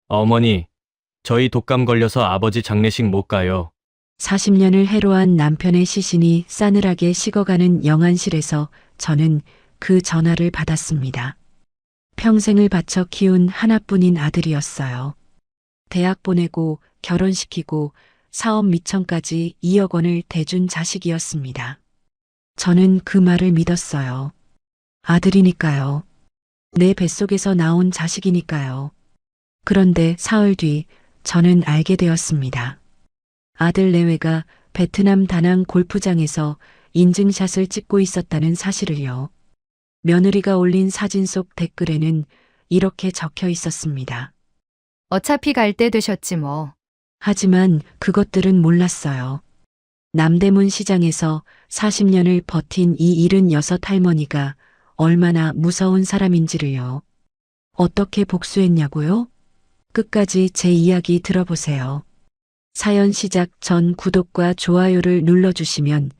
어머니, 저희 독감 걸려서 아버지 장례식 못 가요. 40년을 해로한 남편의 시신이 싸늘하게 식어가는 영안실에서 저는 그 전화를 받았습니다. 평생을 바쳐 키운 하나뿐인 아들이었어요. 대학 보내고 결혼시키고 사업 미천까지 2억 원을 대준 자식이었습니다. 저는 그 말을 믿었어요. 아들이니까요. 내 뱃속에서 나온 자식이니까요. 그런데 사흘 뒤 저는 알게 되었습니다. 아들 내외가 베트남 다낭 골프장에서 인증샷을 찍고 있었다는 사실을요. 며느리가 올린 사진 속 댓글에는 이렇게 적혀 있었습니다. 어차피 갈 때 되셨지 뭐. 하지만 그것들은 몰랐어요. 남대문 시장에서 40년을 버틴 이 76 할머니가 얼마나 무서운 사람인지를요. 어떻게 복수했냐고요? 끝까지 제 이야기 들어보세요. 사연 시작 전 구독과 좋아요를 눌러주시면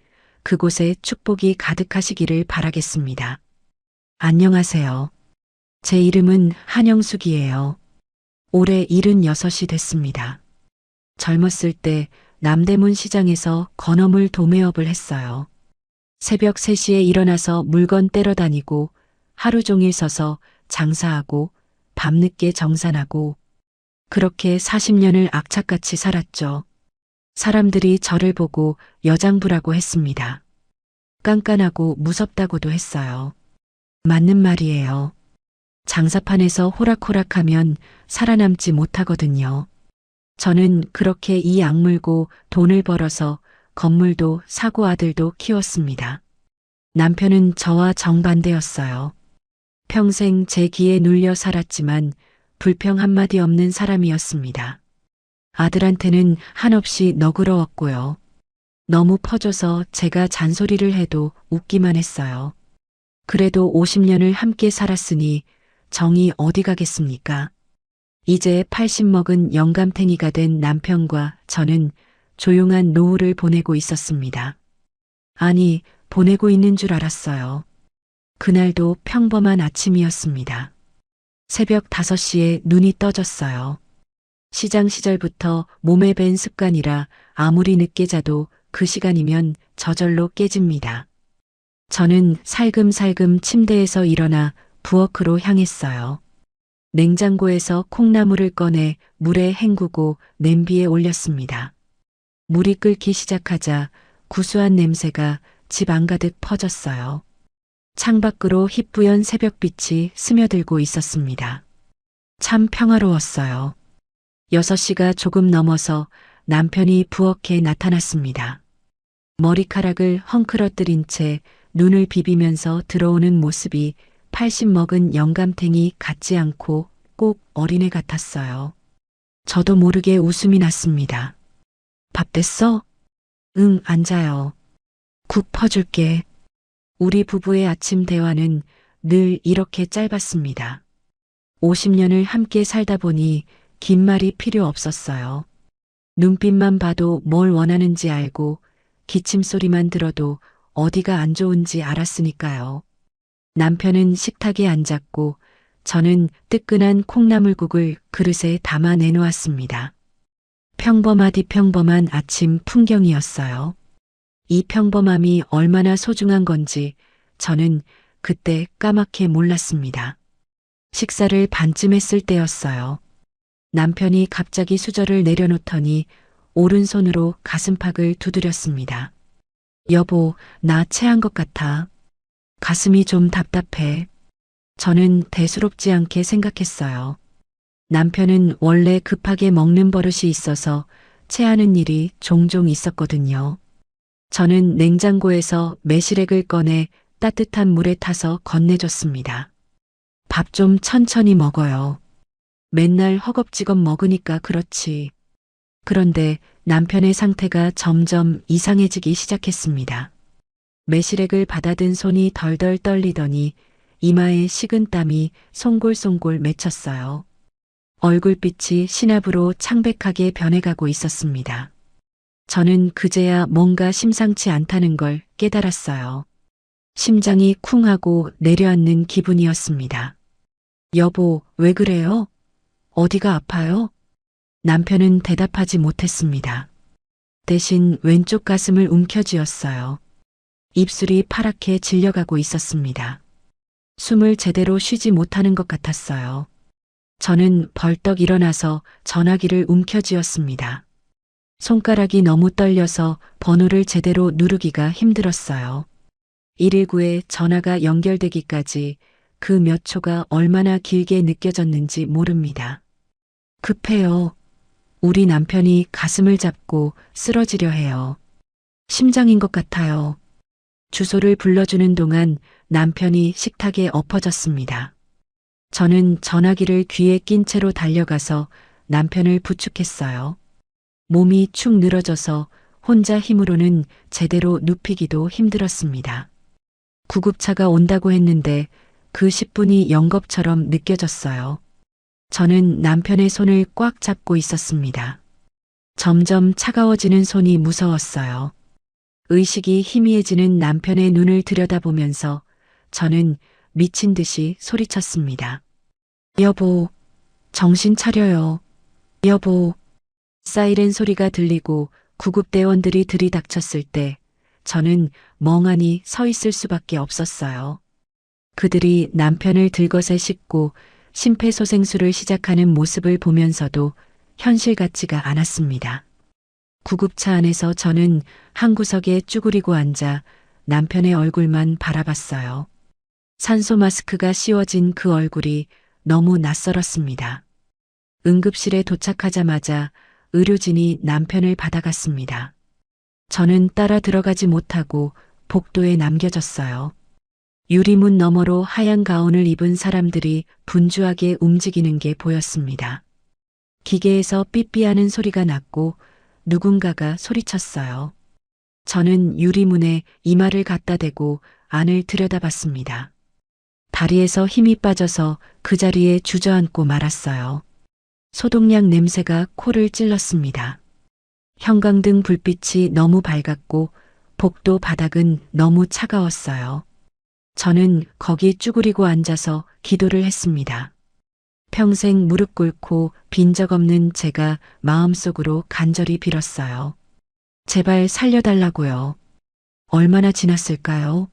그곳에 축복이 가득하시기를 바라겠습니다. 안녕하세요. 제 이름은 한영숙이에요. 올해 76이 됐습니다. 젊었을 때 남대문 시장에서 건어물 도매업을 했어요. 새벽 3시에 일어나서 물건 떼러 다니고 하루 종일 서서 장사하고 밤늦게 정산하고 그렇게 40년을 악착같이 살았죠. 사람들이 저를 보고 여장부라고 했습니다. 깐깐하고 무섭다고도 했어요. 맞는 말이에요. 장사판에서 호락호락하면 살아남지 못하거든요. 저는 그렇게 이 악물고 돈을 벌어서 건물도 사고 아들도 키웠습니다. 남편은 저와 정반대였어요. 평생 제 기에 눌려 살았지만 불평 한마디 없는 사람이었습니다. 아들한테는 한없이 너그러웠고요. 너무 퍼져서 제가 잔소리를 해도 웃기만 했어요. 그래도 50년을 함께 살았으니 정이 어디 가겠습니까? 이제 80 먹은 영감탱이가 된 남편과 저는 조용한 노후를 보내고 있었습니다. 아니, 보내고 있는 줄 알았어요. 그날도 평범한 아침이었습니다. 새벽 5시에 눈이 떠졌어요. 시장 시절부터 몸에 밴 습관이라 아무리 늦게 자도 그 시간이면 저절로 깨집니다. 저는 살금살금 침대에서 일어나 부엌으로 향했어요. 냉장고에서 콩나물을 꺼내 물에 헹구고 냄비에 올렸습니다. 물이 끓기 시작하자 구수한 냄새가 집 안가득 퍼졌어요. 창밖으로 희뿌연 새벽빛이 스며들고 있었습니다. 참 평화로웠어요. 6시가 조금 넘어서 남편이 부엌에 나타났습니다. 머리카락을 헝클어뜨린 채 눈을 비비면서 들어오는 모습이 80 먹은 영감탱이 같지 않고 꼭 어린애 같았어요. 저도 모르게 웃음이 났습니다. 밥 됐어? 응, 앉아요. 국 퍼줄게. 우리 부부의 아침 대화는 늘 이렇게 짧았습니다. 50년을 함께 살다 보니 긴 말이 필요 없었어요. 눈빛만 봐도 뭘 원하는지 알고 기침 소리만 들어도 어디가 안 좋은지 알았으니까요. 남편은 식탁에 앉았고 저는 뜨끈한 콩나물국을 그릇에 담아 내놓았습니다. 평범하디 평범한 아침 풍경이었어요. 이 평범함이 얼마나 소중한 건지 저는 그때 까맣게 몰랐습니다. 식사를 반쯤 했을 때였어요. 남편이 갑자기 수저를 내려놓더니 오른손으로 가슴팍을 두드렸습니다. 여보, 나 체한 것 같아. 가슴이 좀 답답해. 저는 대수롭지 않게 생각했어요. 남편은 원래 급하게 먹는 버릇이 있어서 체하는 일이 종종 있었거든요. 저는 냉장고에서 매실액을 꺼내 따뜻한 물에 타서 건네줬습니다. 밥 좀 천천히 먹어요. 맨날 허겁지겁 먹으니까 그렇지. 그런데 남편의 상태가 점점 이상해지기 시작했습니다. 매실액을 받아든 손이 덜덜 떨리더니 이마에 식은 땀이 송골송골 맺혔어요. 얼굴빛이 신압으로 창백하게 변해가고 있었습니다. 저는 그제야 뭔가 심상치 않다는 걸 깨달았어요. 심장이 쿵 하고 내려앉는 기분이었습니다. 여보, 왜 그래요? 어디가 아파요? 남편은 대답하지 못했습니다. 대신 왼쪽 가슴을 움켜쥐었어요. 입술이 파랗게 질려가고 있었습니다. 숨을 제대로 쉬지 못하는 것 같았어요. 저는 벌떡 일어나서 전화기를 움켜쥐었습니다. 손가락이 너무 떨려서 번호를 제대로 누르기가 힘들었어요. 119에 전화가 연결되기까지 그 몇 초가 얼마나 길게 느껴졌는지 모릅니다. 급해요. 우리 남편이 가슴을 잡고 쓰러지려 해요. 심장인 것 같아요. 주소를 불러주는 동안 남편이 식탁에 엎어졌습니다. 저는 전화기를 귀에 낀 채로 달려가서 남편을 부축했어요. 몸이 축 늘어져서 혼자 힘으로는 제대로 눕히기도 힘들었습니다. 구급차가 온다고 했는데 그 10분이 영겁처럼 느껴졌어요. 저는 남편의 손을 꽉 잡고 있었습니다. 점점 차가워지는 손이 무서웠어요. 의식이 희미해지는 남편의 눈을 들여다보면서 저는 미친 듯이 소리쳤습니다. 여보, 정신 차려요. 여보. 사이렌 소리가 들리고 구급대원들이 들이닥쳤을 때 저는 멍하니 서 있을 수밖에 없었어요. 그들이 남편을 들것에 싣고 심폐소생술을 시작하는 모습을 보면서도 현실 같지가 않았습니다. 구급차 안에서 저는 한 구석에 쭈그리고 앉아 남편의 얼굴만 바라봤어요. 산소 마스크가 씌워진 그 얼굴이 너무 낯설었습니다. 응급실에 도착하자마자 의료진이 남편을 받아갔습니다. 저는 따라 들어가지 못하고 복도에 남겨졌어요. 유리문 너머로 하얀 가운을 입은 사람들이 분주하게 움직이는 게 보였습니다. 기계에서 삐삐하는 소리가 났고 누군가가 소리쳤어요. 저는 유리문에 이마를 갖다 대고 안을 들여다봤습니다. 다리에서 힘이 빠져서 그 자리에 주저앉고 말았어요. 소독약 냄새가 코를 찔렀습니다. 형광등 불빛이 너무 밝았고 복도 바닥은 너무 차가웠어요. 저는 거기 쭈그리고 앉아서 기도를 했습니다. 평생 무릎 꿇고 빈 적 없는 제가 마음속으로 간절히 빌었어요. 제발 살려달라고요. 얼마나 지났을까요?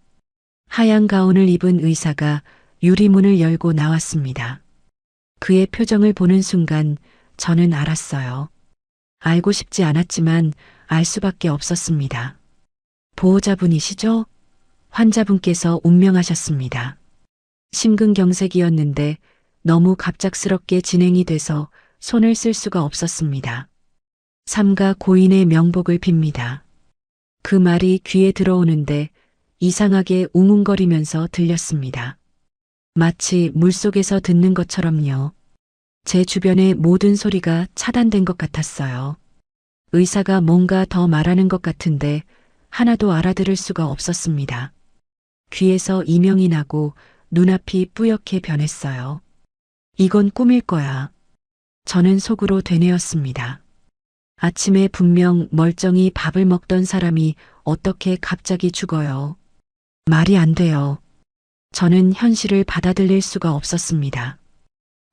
하얀 가운을 입은 의사가 유리문을 열고 나왔습니다. 그의 표정을 보는 순간 저는 알았어요. 알고 싶지 않았지만 알 수밖에 없었습니다. 보호자분이시죠? 환자분께서 운명하셨습니다. 심근경색이었는데 너무 갑작스럽게 진행이 돼서 손을 쓸 수가 없었습니다. 삼가 고인의 명복을 빕니다. 그 말이 귀에 들어오는데 이상하게 웅웅거리면서 들렸습니다. 마치 물속에서 듣는 것처럼요. 제 주변의 모든 소리가 차단된 것 같았어요. 의사가 뭔가 더 말하는 것 같은데 하나도 알아들을 수가 없었습니다. 귀에서 이명이 나고 눈앞이 뿌옇게 변했어요. 이건 꿈일 거야. 저는 속으로 되뇌었습니다. 아침에 분명 멀쩡히 밥을 먹던 사람이 어떻게 갑자기 죽어요. 말이 안 돼요. 저는 현실을 받아들일 수가 없었습니다.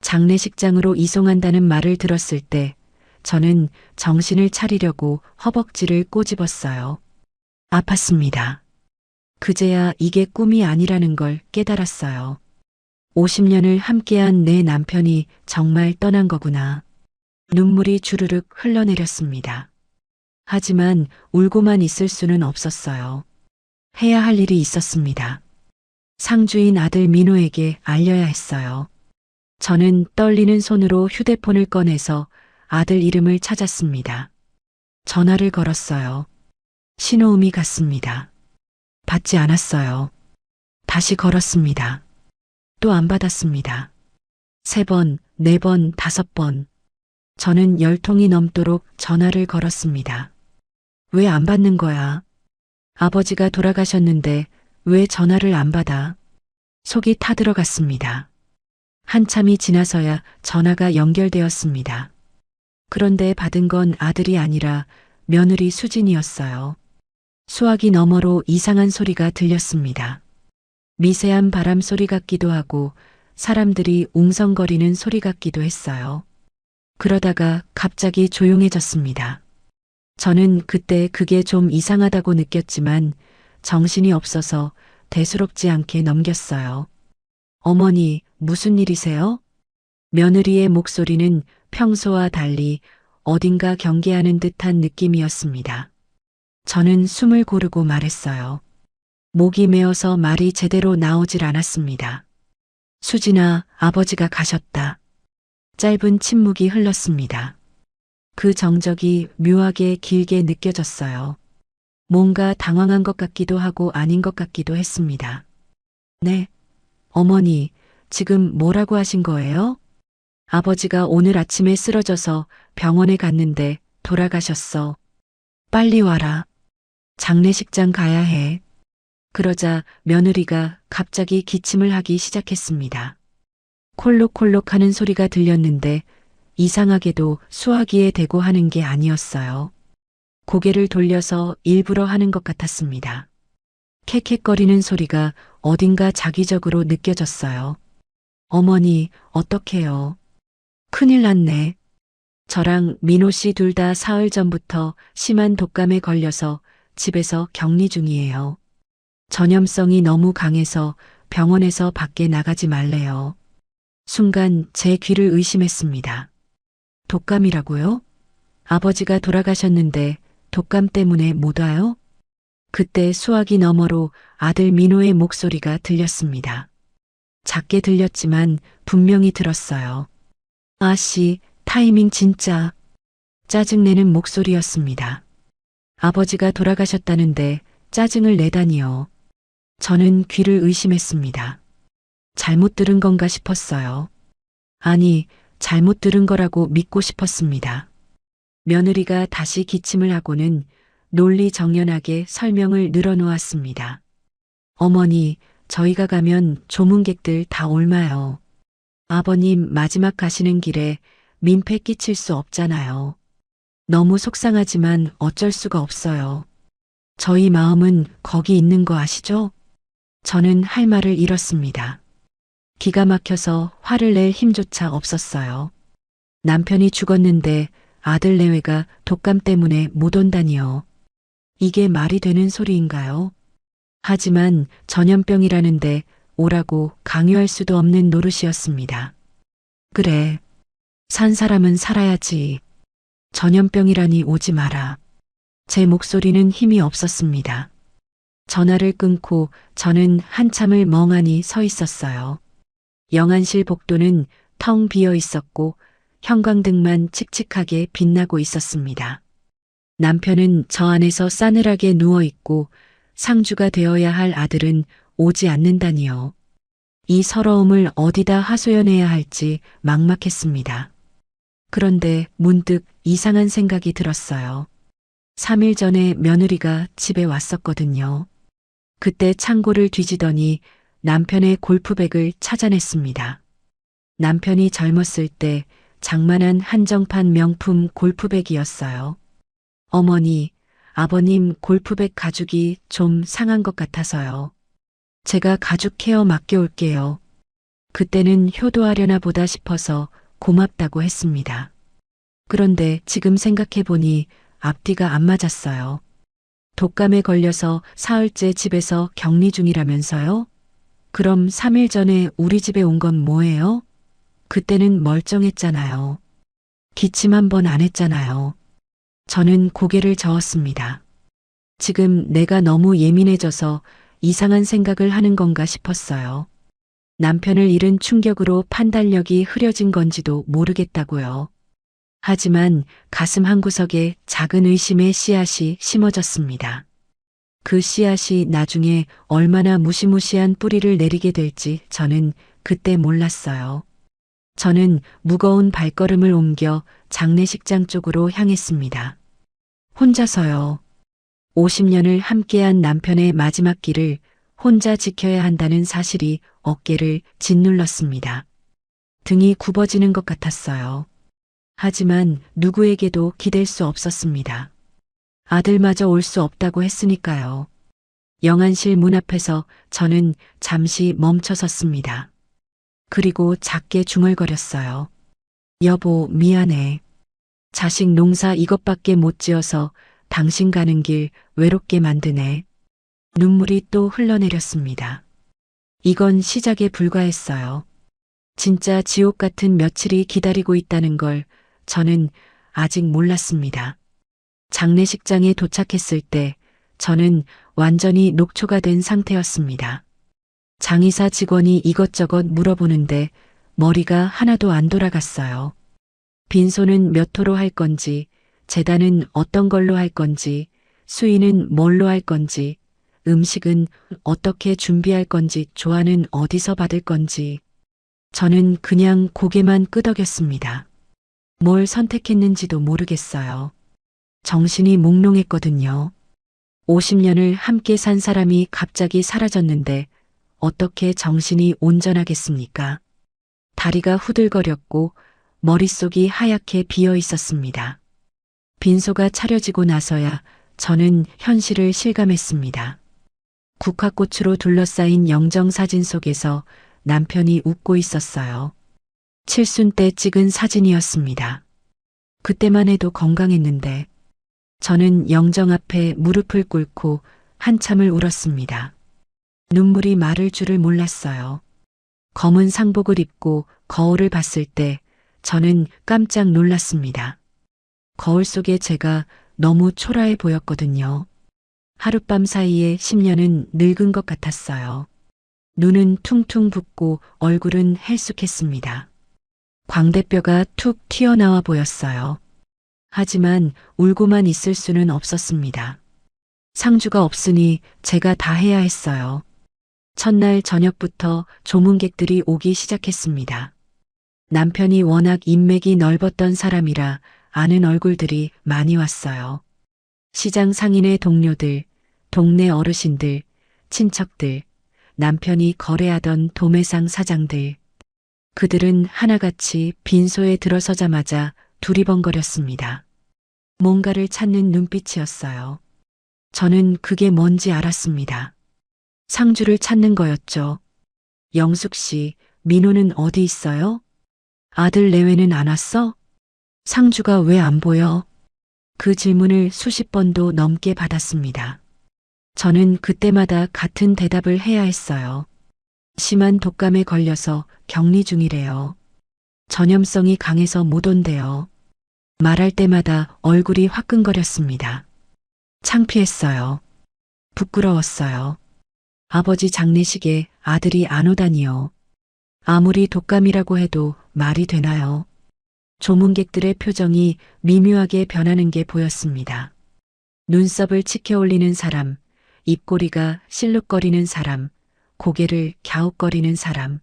장례식장으로 이송한다는 말을 들었을 때 저는 정신을 차리려고 허벅지를 꼬집었어요. 아팠습니다. 그제야 이게 꿈이 아니라는 걸 깨달았어요. 50년을 함께한 내 남편이 정말 떠난 거구나. 눈물이 주르륵 흘러내렸습니다. 하지만 울고만 있을 수는 없었어요. 해야 할 일이 있었습니다. 상주인 아들 민호에게 알려야 했어요. 저는 떨리는 손으로 휴대폰을 꺼내서 아들 이름을 찾았습니다. 전화를 걸었어요. 신호음이 갔습니다. 받지 않았어요. 다시 걸었습니다. 또 안 받았습니다. 3번, 4번, 5번. 저는 10통이 넘도록 전화를 걸었습니다. 왜 안 받는 거야? 아버지가 돌아가셨는데 왜 전화를 안 받아? 속이 타들어갔습니다. 한참이 지나서야 전화가 연결되었습니다. 그런데 받은 건 아들이 아니라 며느리 수진이었어요. 수화기 너머로 이상한 소리가 들렸습니다. 미세한 바람 소리 같기도 하고 사람들이 웅성거리는 소리 같기도 했어요. 그러다가 갑자기 조용해졌습니다. 저는 그때 그게 좀 이상하다고 느꼈지만 정신이 없어서 대수롭지 않게 넘겼어요. 어머니, 무슨 일이세요? 며느리의 목소리는 평소와 달리 어딘가 경계하는 듯한 느낌이었습니다. 저는 숨을 고르고 말했어요. 목이 메어서 말이 제대로 나오질 않았습니다. 수진아, 아버지가 가셨다. 짧은 침묵이 흘렀습니다. 그 정적이 묘하게 길게 느껴졌어요. 뭔가 당황한 것 같기도 하고 아닌 것 같기도 했습니다. 네. 어머니, 지금 뭐라고 하신 거예요? 아버지가 오늘 아침에 쓰러져서 병원에 갔는데 돌아가셨어. 빨리 와라. 장례식장 가야 해. 그러자 며느리가 갑자기 기침을 하기 시작했습니다. 콜록콜록 하는 소리가 들렸는데 이상하게도 수화기에 대고 하는 게 아니었어요. 고개를 돌려서 일부러 하는 것 같았습니다. 캑캑거리는 소리가 어딘가 자기적으로 느껴졌어요. 어머니, 어떡해요? 큰일 났네. 저랑 민호 씨 둘 다 사흘 전부터 심한 독감에 걸려서 집에서 격리 중이에요. 전염성이 너무 강해서 병원에서 밖에 나가지 말래요. 순간 제 귀를 의심했습니다. 독감이라고요? 아버지가 돌아가셨는데 독감 때문에 못 와요? 그때 수화기 너머로 아들 민호의 목소리가 들렸습니다. 작게 들렸지만 분명히 들었어요. 아씨, 타이밍 진짜. 짜증내는 목소리였습니다. 아버지가 돌아가셨다는데 짜증을 내다니요. 저는 귀를 의심했습니다. 잘못 들은 건가 싶었어요. 아니, 잘못 들은 거라고 믿고 싶었습니다. 며느리가 다시 기침을 하고는 논리정연하게 설명을 늘어놓았습니다. 어머니, 저희가 가면 조문객들 다 옮아요. 아버님 마지막 가시는 길에 민폐 끼칠 수 없잖아요. 너무 속상하지만 어쩔 수가 없어요. 저희 마음은 거기 있는 거 아시죠? 저는 할 말을 잃었습니다. 기가 막혀서 화를 낼 힘조차 없었어요. 남편이 죽었는데 아들 내외가 독감 때문에 못 온다니요. 이게 말이 되는 소리인가요? 하지만 전염병이라는데 오라고 강요할 수도 없는 노릇이었습니다. 그래. 산 사람은 살아야지. 전염병이라니 오지 마라. 제 목소리는 힘이 없었습니다. 전화를 끊고 저는 한참을 멍하니 서 있었어요. 영안실 복도는 텅 비어 있었고 형광등만 칙칙하게 빛나고 있었습니다. 남편은 저 안에서 싸늘하게 누워 있고 상주가 되어야 할 아들은 오지 않는다니요. 이 서러움을 어디다 하소연해야 할지 막막했습니다. 그런데 문득 이상한 생각이 들었어요. 3일 전에 며느리가 집에 왔었거든요. 그때 창고를 뒤지더니 남편의 골프백을 찾아냈습니다. 남편이 젊었을 때 장만한 한정판 명품 골프백이었어요. 어머니, 아버님 골프백 가죽이 좀 상한 것 같아서요. 제가 가죽 케어 맡겨올게요. 그때는 효도하려나 보다 싶어서 고맙다고 했습니다. 그런데 지금 생각해보니 앞뒤가 안 맞았어요. 독감에 걸려서 사흘째 집에서 격리 중이라면서요? 그럼 3일 전에 우리 집에 온 건 뭐예요? 그때는 멀쩡했잖아요. 기침 한 번 안 했잖아요. 저는 고개를 저었습니다. 지금 내가 너무 예민해져서 이상한 생각을 하는 건가 싶었어요. 남편을 잃은 충격으로 판단력이 흐려진 건지도 모르겠다고요. 하지만 가슴 한구석에 작은 의심의 씨앗이 심어졌습니다. 그 씨앗이 나중에 얼마나 무시무시한 뿌리를 내리게 될지 저는 그때 몰랐어요. 저는 무거운 발걸음을 옮겨 장례식장 쪽으로 향했습니다. 혼자서요. 50년을 함께한 남편의 마지막 길을 혼자 지켜야 한다는 사실이 어깨를 짓눌렀습니다. 등이 굽어지는 것 같았어요. 하지만 누구에게도 기댈 수 없었습니다. 아들마저 올 수 없다고 했으니까요. 영안실 문 앞에서 저는 잠시 멈춰 섰습니다. 그리고 작게 중얼거렸어요. 여보, 미안해. 자식 농사 이것밖에 못 지어서 당신 가는 길 외롭게 만드네. 눈물이 또 흘러내렸습니다. 이건 시작에 불과했어요. 진짜 지옥 같은 며칠이 기다리고 있다는 걸 저는 아직 몰랐습니다. 장례식장에 도착했을 때 저는 완전히 녹초가 된 상태였습니다. 장의사 직원이 이것저것 물어보는데 머리가 하나도 안 돌아갔어요. 빈소는 몇 호로 할 건지, 제단은 어떤 걸로 할 건지, 수의는 뭘로 할 건지, 음식은 어떻게 준비할 건지, 조화는 어디서 받을 건지. 저는 그냥 고개만 끄덕였습니다. 뭘 선택했는지도 모르겠어요. 정신이 몽롱했거든요. 50년을 함께 산 사람이 갑자기 사라졌는데 어떻게 정신이 온전하겠습니까? 다리가 후들거렸고 머릿속이 하얗게 비어 있었습니다. 빈소가 차려지고 나서야 저는 현실을 실감했습니다. 국화꽃으로 둘러싸인 영정사진 속에서 남편이 웃고 있었어요. 칠순 때 찍은 사진이었습니다. 그때만 해도 건강했는데 저는 영정 앞에 무릎을 꿇고 한참을 울었습니다. 눈물이 마를 줄을 몰랐어요. 검은 상복을 입고 거울을 봤을 때 저는 깜짝 놀랐습니다. 거울 속에 제가 너무 초라해 보였거든요. 하룻밤 사이에 10년은 늙은 것 같았어요. 눈은 퉁퉁 붓고 얼굴은 헬쑥했습니다. 광대뼈가 툭 튀어나와 보였어요. 하지만 울고만 있을 수는 없었습니다. 상주가 없으니 제가 다 해야 했어요. 첫날 저녁부터 조문객들이 오기 시작했습니다. 남편이 워낙 인맥이 넓었던 사람이라 아는 얼굴들이 많이 왔어요. 시장 상인의 동료들, 동네 어르신들, 친척들, 남편이 거래하던 도매상 사장들. 그들은 하나같이 빈소에 들어서자마자 두리번거렸습니다. 뭔가를 찾는 눈빛이었어요. 저는 그게 뭔지 알았습니다. 상주를 찾는 거였죠. 영숙 씨, 민호는 어디 있어요? 아들 내외는 안 왔어? 상주가 왜 안 보여? 그 질문을 수십 번도 넘게 받았습니다. 저는 그때마다 같은 대답을 해야 했어요. 심한 독감에 걸려서 격리 중이래요. 전염성이 강해서 못 온대요. 말할 때마다 얼굴이 화끈거렸습니다. 창피했어요. 부끄러웠어요. 아버지 장례식에 아들이 안 오다니요. 아무리 독감이라고 해도 말이 되나요? 조문객들의 표정이 미묘하게 변하는 게 보였습니다. 눈썹을 치켜 올리는 사람, 입꼬리가 실룩거리는 사람, 고개를 갸웃거리는 사람.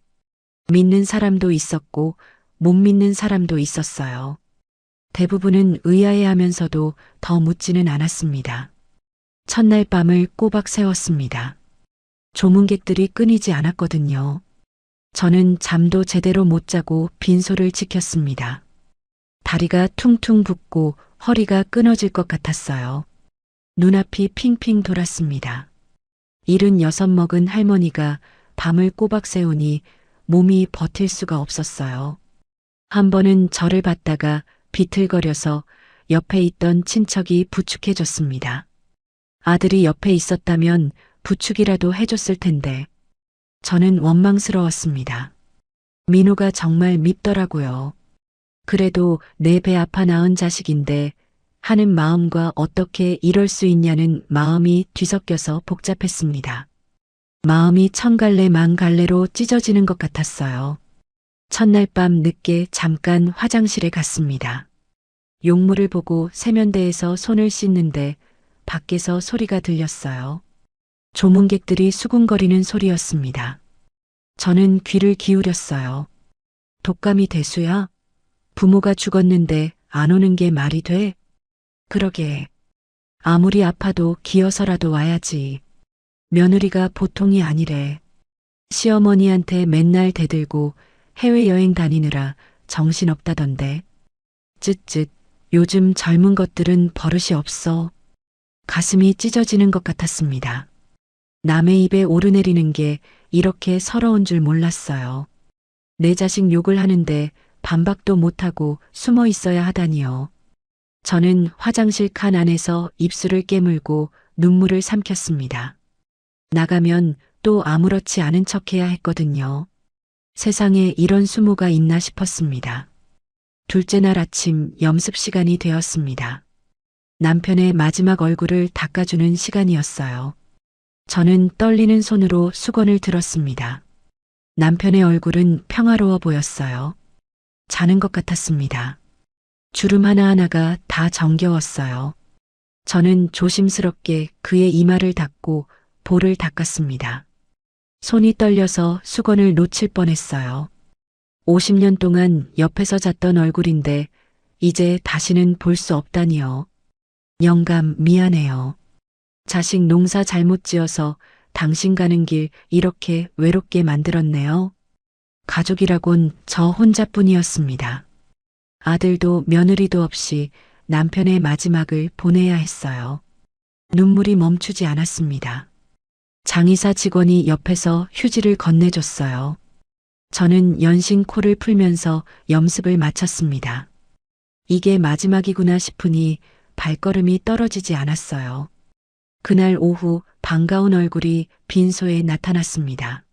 믿는 사람도 있었고 못 믿는 사람도 있었어요. 대부분은 의아해하면서도 더 묻지는 않았습니다. 첫날 밤을 꼬박 새웠습니다. 조문객들이 끊이지 않았거든요. 저는 잠도 제대로 못 자고 빈소를 지켰습니다. 다리가 퉁퉁 붓고 허리가 끊어질 것 같았어요. 눈앞이 핑핑 돌았습니다. 76 먹은 할머니가 밤을 꼬박 새우니 몸이 버틸 수가 없었어요. 한 번은 저를 봤다가 비틀거려서 옆에 있던 친척이 부축해줬습니다. 아들이 옆에 있었다면 부축이라도 해줬을 텐데 저는 원망스러웠습니다. 민호가 정말 밉더라고요. 그래도 내 배 아파 낳은 자식인데 하는 마음과 어떻게 이럴 수 있냐는 마음이 뒤섞여서 복잡했습니다. 마음이 천갈래 만갈래로 찢어지는 것 같았어요. 첫날 밤 늦게 잠깐 화장실에 갔습니다. 용물을 보고 세면대에서 손을 씻는데 밖에서 소리가 들렸어요. 조문객들이 수군거리는 소리였습니다. 저는 귀를 기울였어요. 독감이 대수야? 부모가 죽었는데 안 오는 게 말이 돼? 그러게. 아무리 아파도 기어서라도 와야지. 며느리가 보통이 아니래. 시어머니한테 맨날 대들고 해외여행 다니느라 정신없다던데. 쯧쯧, 요즘 젊은 것들은 버릇이 없어. 가슴이 찢어지는 것 같았습니다. 남의 입에 오르내리는 게 이렇게 서러운 줄 몰랐어요. 내 자식 욕을 하는데 반박도 못하고 숨어 있어야 하다니요. 저는 화장실 칸 안에서 입술을 깨물고 눈물을 삼켰습니다. 나가면 또 아무렇지 않은 척해야 했거든요. 세상에 이런 수모가 있나 싶었습니다. 둘째 날 아침 염습 시간이 되었습니다. 남편의 마지막 얼굴을 닦아주는 시간이었어요. 저는 떨리는 손으로 수건을 들었습니다. 남편의 얼굴은 평화로워 보였어요. 자는 것 같았습니다. 주름 하나하나가 다 정겨웠어요. 저는 조심스럽게 그의 이마를 닦고 볼을 닦았습니다. 손이 떨려서 수건을 놓칠 뻔했어요. 50년 동안 옆에서 잤던 얼굴인데 이제 다시는 볼 수 없다니요. 영감 미안해요. 자식 농사 잘못 지어서 당신 가는 길 이렇게 외롭게 만들었네요. 가족이라곤 저 혼자뿐이었습니다. 아들도 며느리도 없이 남편의 마지막을 보내야 했어요. 눈물이 멈추지 않았습니다. 장의사 직원이 옆에서 휴지를 건네줬어요. 저는 연신 코를 풀면서 염습을 마쳤습니다. 이게 마지막이구나 싶으니 발걸음이 떨어지지 않았어요. 그날 오후 반가운 얼굴이 빈소에 나타났습니다.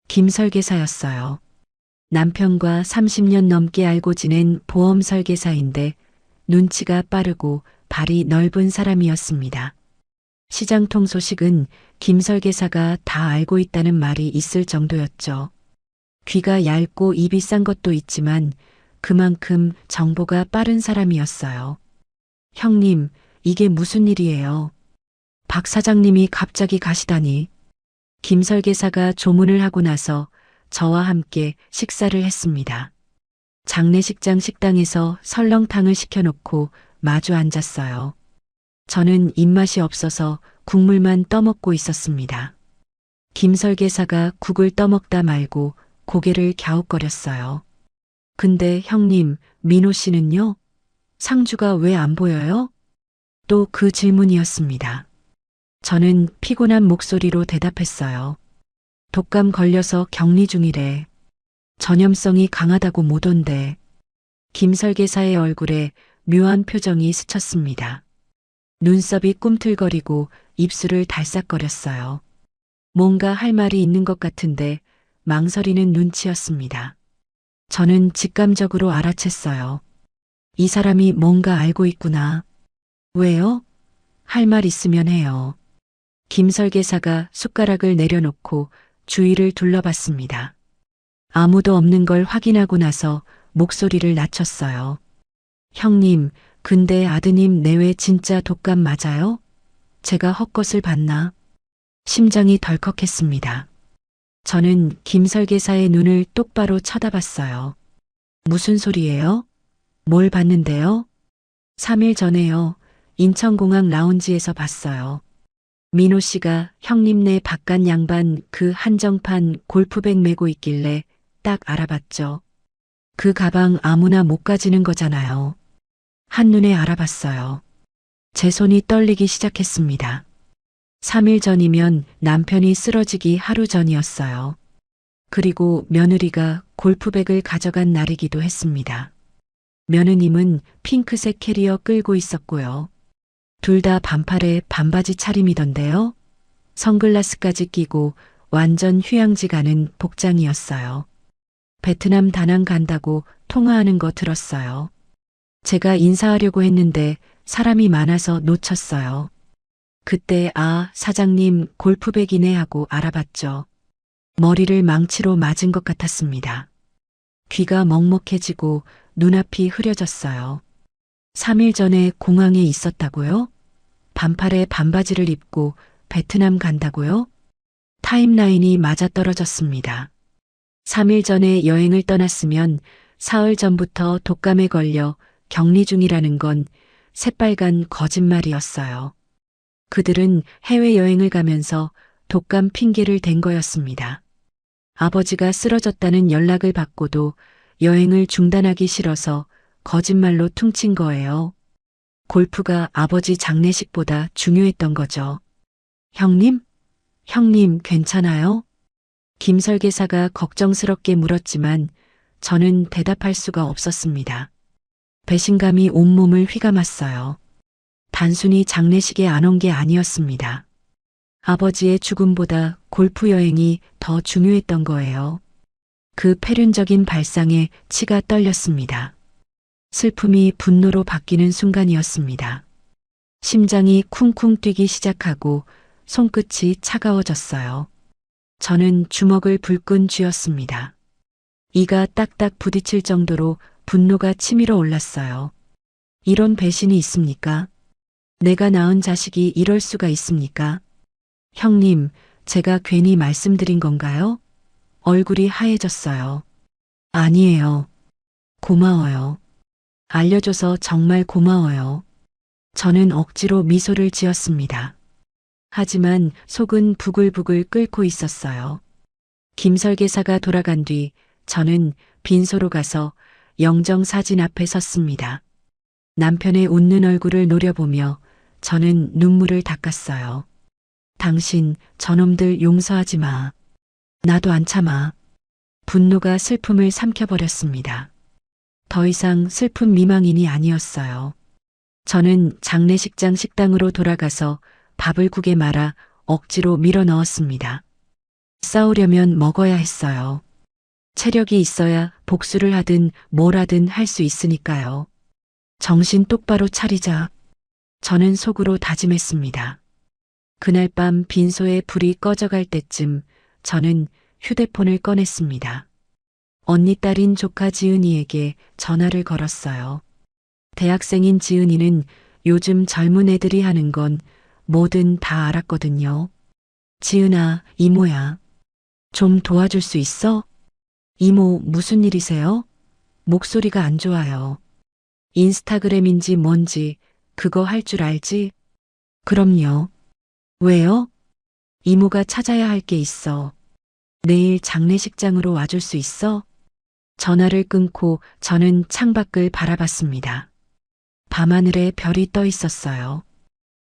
김 설계사였어요. 남편과 30년 넘게 알고 지낸 보험 설계사인데 눈치가 빠르고 발이 넓은 사람이었습니다. 시장통 소식은 김 설계사가 다 알고 있다는 말이 있을 정도였죠. 귀가 얇고 입이 싼 것도 있지만 그만큼 정보가 빠른 사람이었어요. 형님, 이게 무슨 일이에요? 박 사장님이 갑자기 가시다니. 김 설계사가 조문을 하고 나서 저와 함께 식사를 했습니다. 장례식장 식당에서 설렁탕을 시켜놓고 마주 앉았어요. 저는 입맛이 없어서 국물만 떠먹고 있었습니다. 김 설계사가 국을 떠먹다 말고 고개를 갸웃거렸어요. 근데 형님, 민호 씨는요? 상주가 왜 안 보여요? 또 그 질문이었습니다. 저는 피곤한 목소리로 대답했어요. 독감 걸려서 격리 중이래. 전염성이 강하다고 못 온대. 김 설계사의 얼굴에 묘한 표정이 스쳤습니다. 눈썹이 꿈틀거리고 입술을 달싹거렸어요. 뭔가 할 말이 있는 것 같은데 망설이는 눈치였습니다. 저는 직감적으로 알아챘어요. 이 사람이 뭔가 알고 있구나. 왜요? 할 말 있으면 해요. 김 설계사가 숟가락을 내려놓고 주위를 둘러봤습니다. 아무도 없는 걸 확인하고 나서 목소리를 낮췄어요. 형님, 근데 아드님 내외 진짜 독감 맞아요? 제가 헛것을 봤나? 심장이 덜컥했습니다. 저는 김 설계사의 눈을 똑바로 쳐다봤어요. 무슨 소리예요? 뭘 봤는데요? 3일 전에요. 인천공항 라운지에서 봤어요. 민호 씨가 형님네 바깥 양반 그 한정판 골프백 메고 있길래 딱 알아봤죠. 그 가방 아무나 못 가지는 거잖아요. 한눈에 알아봤어요. 제 손이 떨리기 시작했습니다. 3일 전이면 남편이 쓰러지기 하루 전이었어요. 그리고 며느리가 골프백을 가져간 날이기도 했습니다. 며느님은 핑크색 캐리어 끌고 있었고요. 둘 다 반팔에 반바지 차림이던데요. 선글라스까지 끼고 완전 휴양지 가는 복장이었어요. 베트남 다낭 간다고 통화하는 거 들었어요. 제가 인사하려고 했는데 사람이 많아서 놓쳤어요. 그때 사장님 골프백이네 하고 알아봤죠. 머리를 망치로 맞은 것 같았습니다. 귀가 먹먹해지고 눈앞이 흐려졌어요. 3일 전에 공항에 있었다고요? 반팔에 반바지를 입고 베트남 간다고요? 타임라인이 맞아떨어졌습니다. 3일 전에 여행을 떠났으면 사흘 전부터 독감에 걸려 격리 중이라는 건 새빨간 거짓말이었어요. 그들은 해외여행을 가면서 독감 핑계를 댄 거였습니다. 아버지가 쓰러졌다는 연락을 받고도 여행을 중단하기 싫어서 거짓말로 퉁친 거예요. 골프가 아버지 장례식보다 중요했던 거죠. 형님? 형님 괜찮아요? 김 설계사가 걱정스럽게 물었지만 저는 대답할 수가 없었습니다. 배신감이 온몸을 휘감았어요. 단순히 장례식에 안 온 게 아니었습니다. 아버지의 죽음보다 골프 여행이 더 중요했던 거예요. 그 폐륜적인 발상에 치가 떨렸습니다. 슬픔이 분노로 바뀌는 순간이었습니다. 심장이 쿵쿵 뛰기 시작하고 손끝이 차가워졌어요. 저는 주먹을 불끈 쥐었습니다. 이가 딱딱 부딪힐 정도로 분노가 치밀어 올랐어요. 이런 배신이 있습니까? 내가 낳은 자식이 이럴 수가 있습니까? 형님, 제가 괜히 말씀드린 건가요? 얼굴이 하얘졌어요. 아니에요. 고마워요. 알려줘서 정말 고마워요. 저는 억지로 미소를 지었습니다. 하지만 속은 부글부글 끓고 있었어요. 김설계사가 돌아간 뒤 저는 빈소로 가서 영정 사진 앞에 섰습니다. 남편의 웃는 얼굴을 노려보며 저는 눈물을 닦았어요. 당신 저놈들 용서하지 마. 나도 안 참아. 분노가 슬픔을 삼켜버렸습니다. 더 이상 슬픈 미망인이 아니었어요. 저는 장례식장 식당으로 돌아가서 밥을 국에 말아 억지로 밀어 넣었습니다. 싸우려면 먹어야 했어요. 체력이 있어야 복수를 하든 뭘 하든 할 수 있으니까요. 정신 똑바로 차리자. 저는 속으로 다짐했습니다. 그날 밤 빈소에 불이 꺼져갈 때쯤 저는 휴대폰을 꺼냈습니다. 언니 딸인 조카 지은이에게 전화를 걸었어요. 대학생인 지은이는 요즘 젊은 애들이 하는 건 뭐든 다 알았거든요. 지은아, 이모야. 좀 도와줄 수 있어? 이모, 무슨 일이세요? 목소리가 안 좋아요. 인스타그램인지 뭔지 그거 할 줄 알지? 그럼요. 왜요? 이모가 찾아야 할 게 있어. 내일 장례식장으로 와줄 수 있어? 전화를 끊고 저는 창밖을 바라봤습니다. 밤하늘에 별이 떠 있었어요.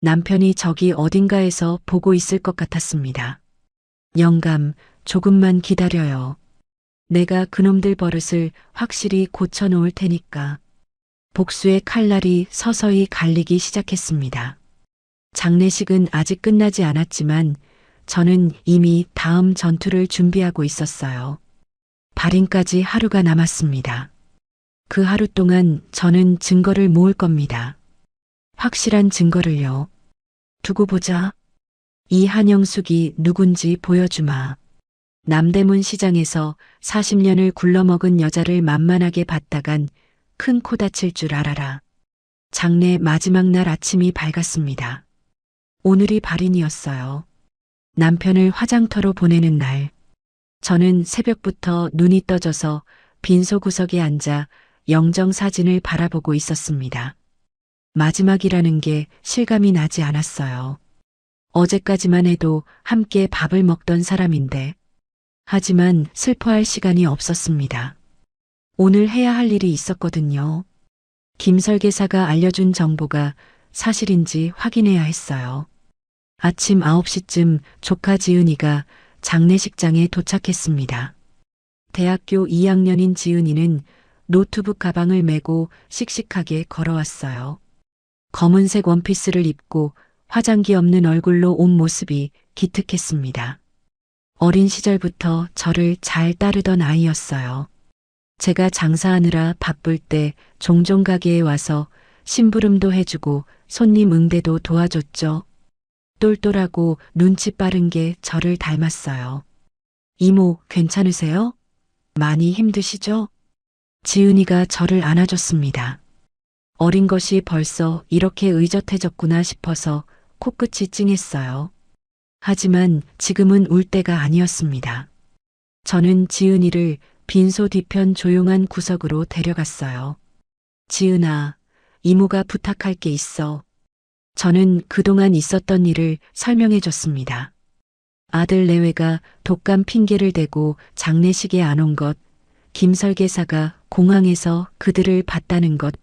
남편이 저기 어딘가에서 보고 있을 것 같았습니다. 영감, 조금만 기다려요. 내가 그놈들 버릇을 확실히 고쳐놓을 테니까. 복수의 칼날이 서서히 갈리기 시작했습니다. 장례식은 아직 끝나지 않았지만 저는 이미 다음 전투를 준비하고 있었어요. 발인까지 하루가 남았습니다. 그 하루 동안 저는 증거를 모을 겁니다. 확실한 증거를요. 두고 보자. 이 한영숙이 누군지 보여주마. 남대문 시장에서 40년을 굴러먹은 여자를 만만하게 봤다간 큰 코 다칠 줄 알아라. 장례 마지막 날 아침이 밝았습니다. 오늘이 발인이었어요. 남편을 화장터로 보내는 날. 저는 새벽부터 눈이 떠져서 빈소 구석에 앉아 영정 사진을 바라보고 있었습니다. 마지막이라는 게 실감이 나지 않았어요. 어제까지만 해도 함께 밥을 먹던 사람인데. 하지만 슬퍼할 시간이 없었습니다. 오늘 해야 할 일이 있었거든요. 김설계사가 알려준 정보가 사실인지 확인해야 했어요. 아침 9시쯤 조카 지은이가 장례식장에 도착했습니다. 대학교 2학년인 지은이는 노트북 가방을 메고 씩씩하게 걸어왔어요. 검은색 원피스를 입고 화장기 없는 얼굴로 온 모습이 기특했습니다. 어린 시절부터 저를 잘 따르던 아이였어요. 제가 장사하느라 바쁠 때 종종 가게에 와서 심부름도 해주고 손님 응대도 도와줬죠. 똘똘하고 눈치 빠른 게 저를 닮았어요. 이모, 괜찮으세요? 많이 힘드시죠? 지은이가 저를 안아줬습니다. 어린 것이 벌써 이렇게 의젓해졌구나 싶어서 코끝이 찡했어요. 하지만 지금은 울 때가 아니었습니다. 저는 지은이를 빈소 뒤편 조용한 구석으로 데려갔어요. 지은아, 이모가 부탁할 게 있어. 저는 그동안 있었던 일을 설명해 줬습니다. 아들 내외가 독감 핑계를 대고 장례식에 안 온 것, 김설계사가 공항에서 그들을 봤다는 것,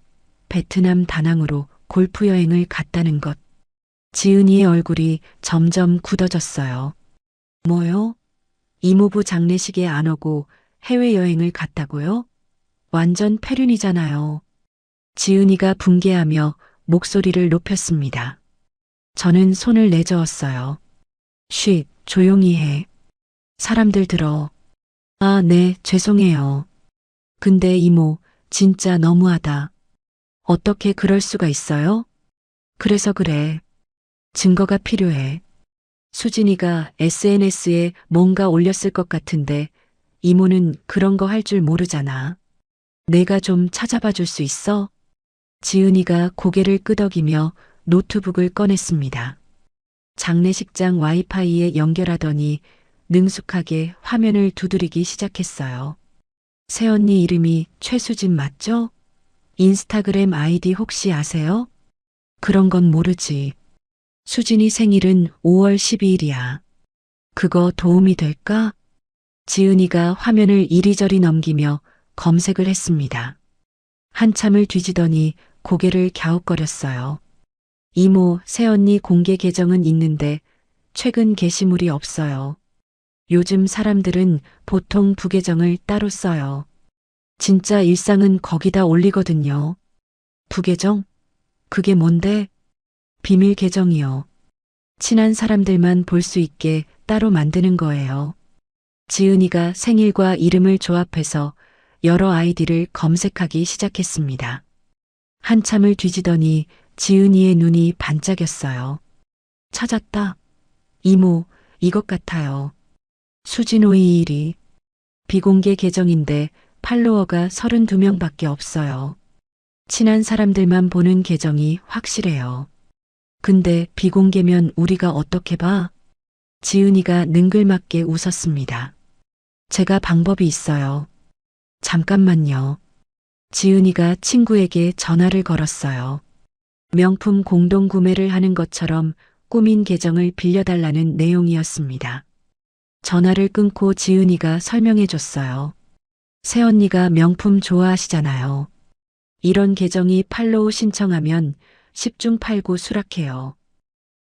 베트남 다낭으로 골프 여행을 갔다는 것. 지은이의 얼굴이 점점 굳어졌어요. 뭐요? 이모부 장례식에 안 오고 해외여행을 갔다고요? 완전 폐륜이잖아요. 지은이가 붕괴하며 목소리를 높였습니다. 저는 손을 내저었어요. 쉿, 조용히 해. 사람들 들어. 아, 네, 죄송해요. 근데 이모, 진짜 너무하다. 어떻게 그럴 수가 있어요? 그래서 그래. 증거가 필요해. 수진이가 SNS에 뭔가 올렸을 것 같은데 이모는 그런 거 할 줄 모르잖아. 내가 좀 찾아봐 줄 수 있어? 지은이가 고개를 끄덕이며 노트북을 꺼냈습니다. 장례식장 와이파이에 연결하더니 능숙하게 화면을 두드리기 시작했어요. 새언니 이름이 최수진 맞죠? 인스타그램 아이디 혹시 아세요? 그런 건 모르지. 수진이 생일은 5월 12일이야. 그거 도움이 될까? 지은이가 화면을 이리저리 넘기며 검색을 했습니다. 한참을 뒤지더니 고개를 갸웃거렸어요. 이모, 새언니 공개 계정은 있는데 최근 게시물이 없어요. 요즘 사람들은 보통 부계정을 따로 써요. 진짜 일상은 거기다 올리거든요. 부계정? 그게 뭔데? 비밀 계정이요. 친한 사람들만 볼 수 있게 따로 만드는 거예요. 지은이가 생일과 이름을 조합해서 여러 아이디를 검색하기 시작했습니다. 한참을 뒤지더니 지은이의 눈이 반짝였어요. 찾았다. 이모, 이것 같아요. 수진오이일이 비공개 계정인데 팔로워가 32명밖에 없어요. 친한 사람들만 보는 계정이 확실해요. 근데 비공개면 우리가 어떻게 봐? 지은이가 능글맞게 웃었습니다. 제가 방법이 있어요. 잠깐만요. 지은이가 친구에게 전화를 걸었어요. 명품 공동 구매를 하는 것처럼 꾸민 계정을 빌려달라는 내용이었습니다. 전화를 끊고 지은이가 설명해 줬어요. 새언니가 명품 좋아하시잖아요. 이런 계정이 팔로우 신청하면 10중 8구 수락해요.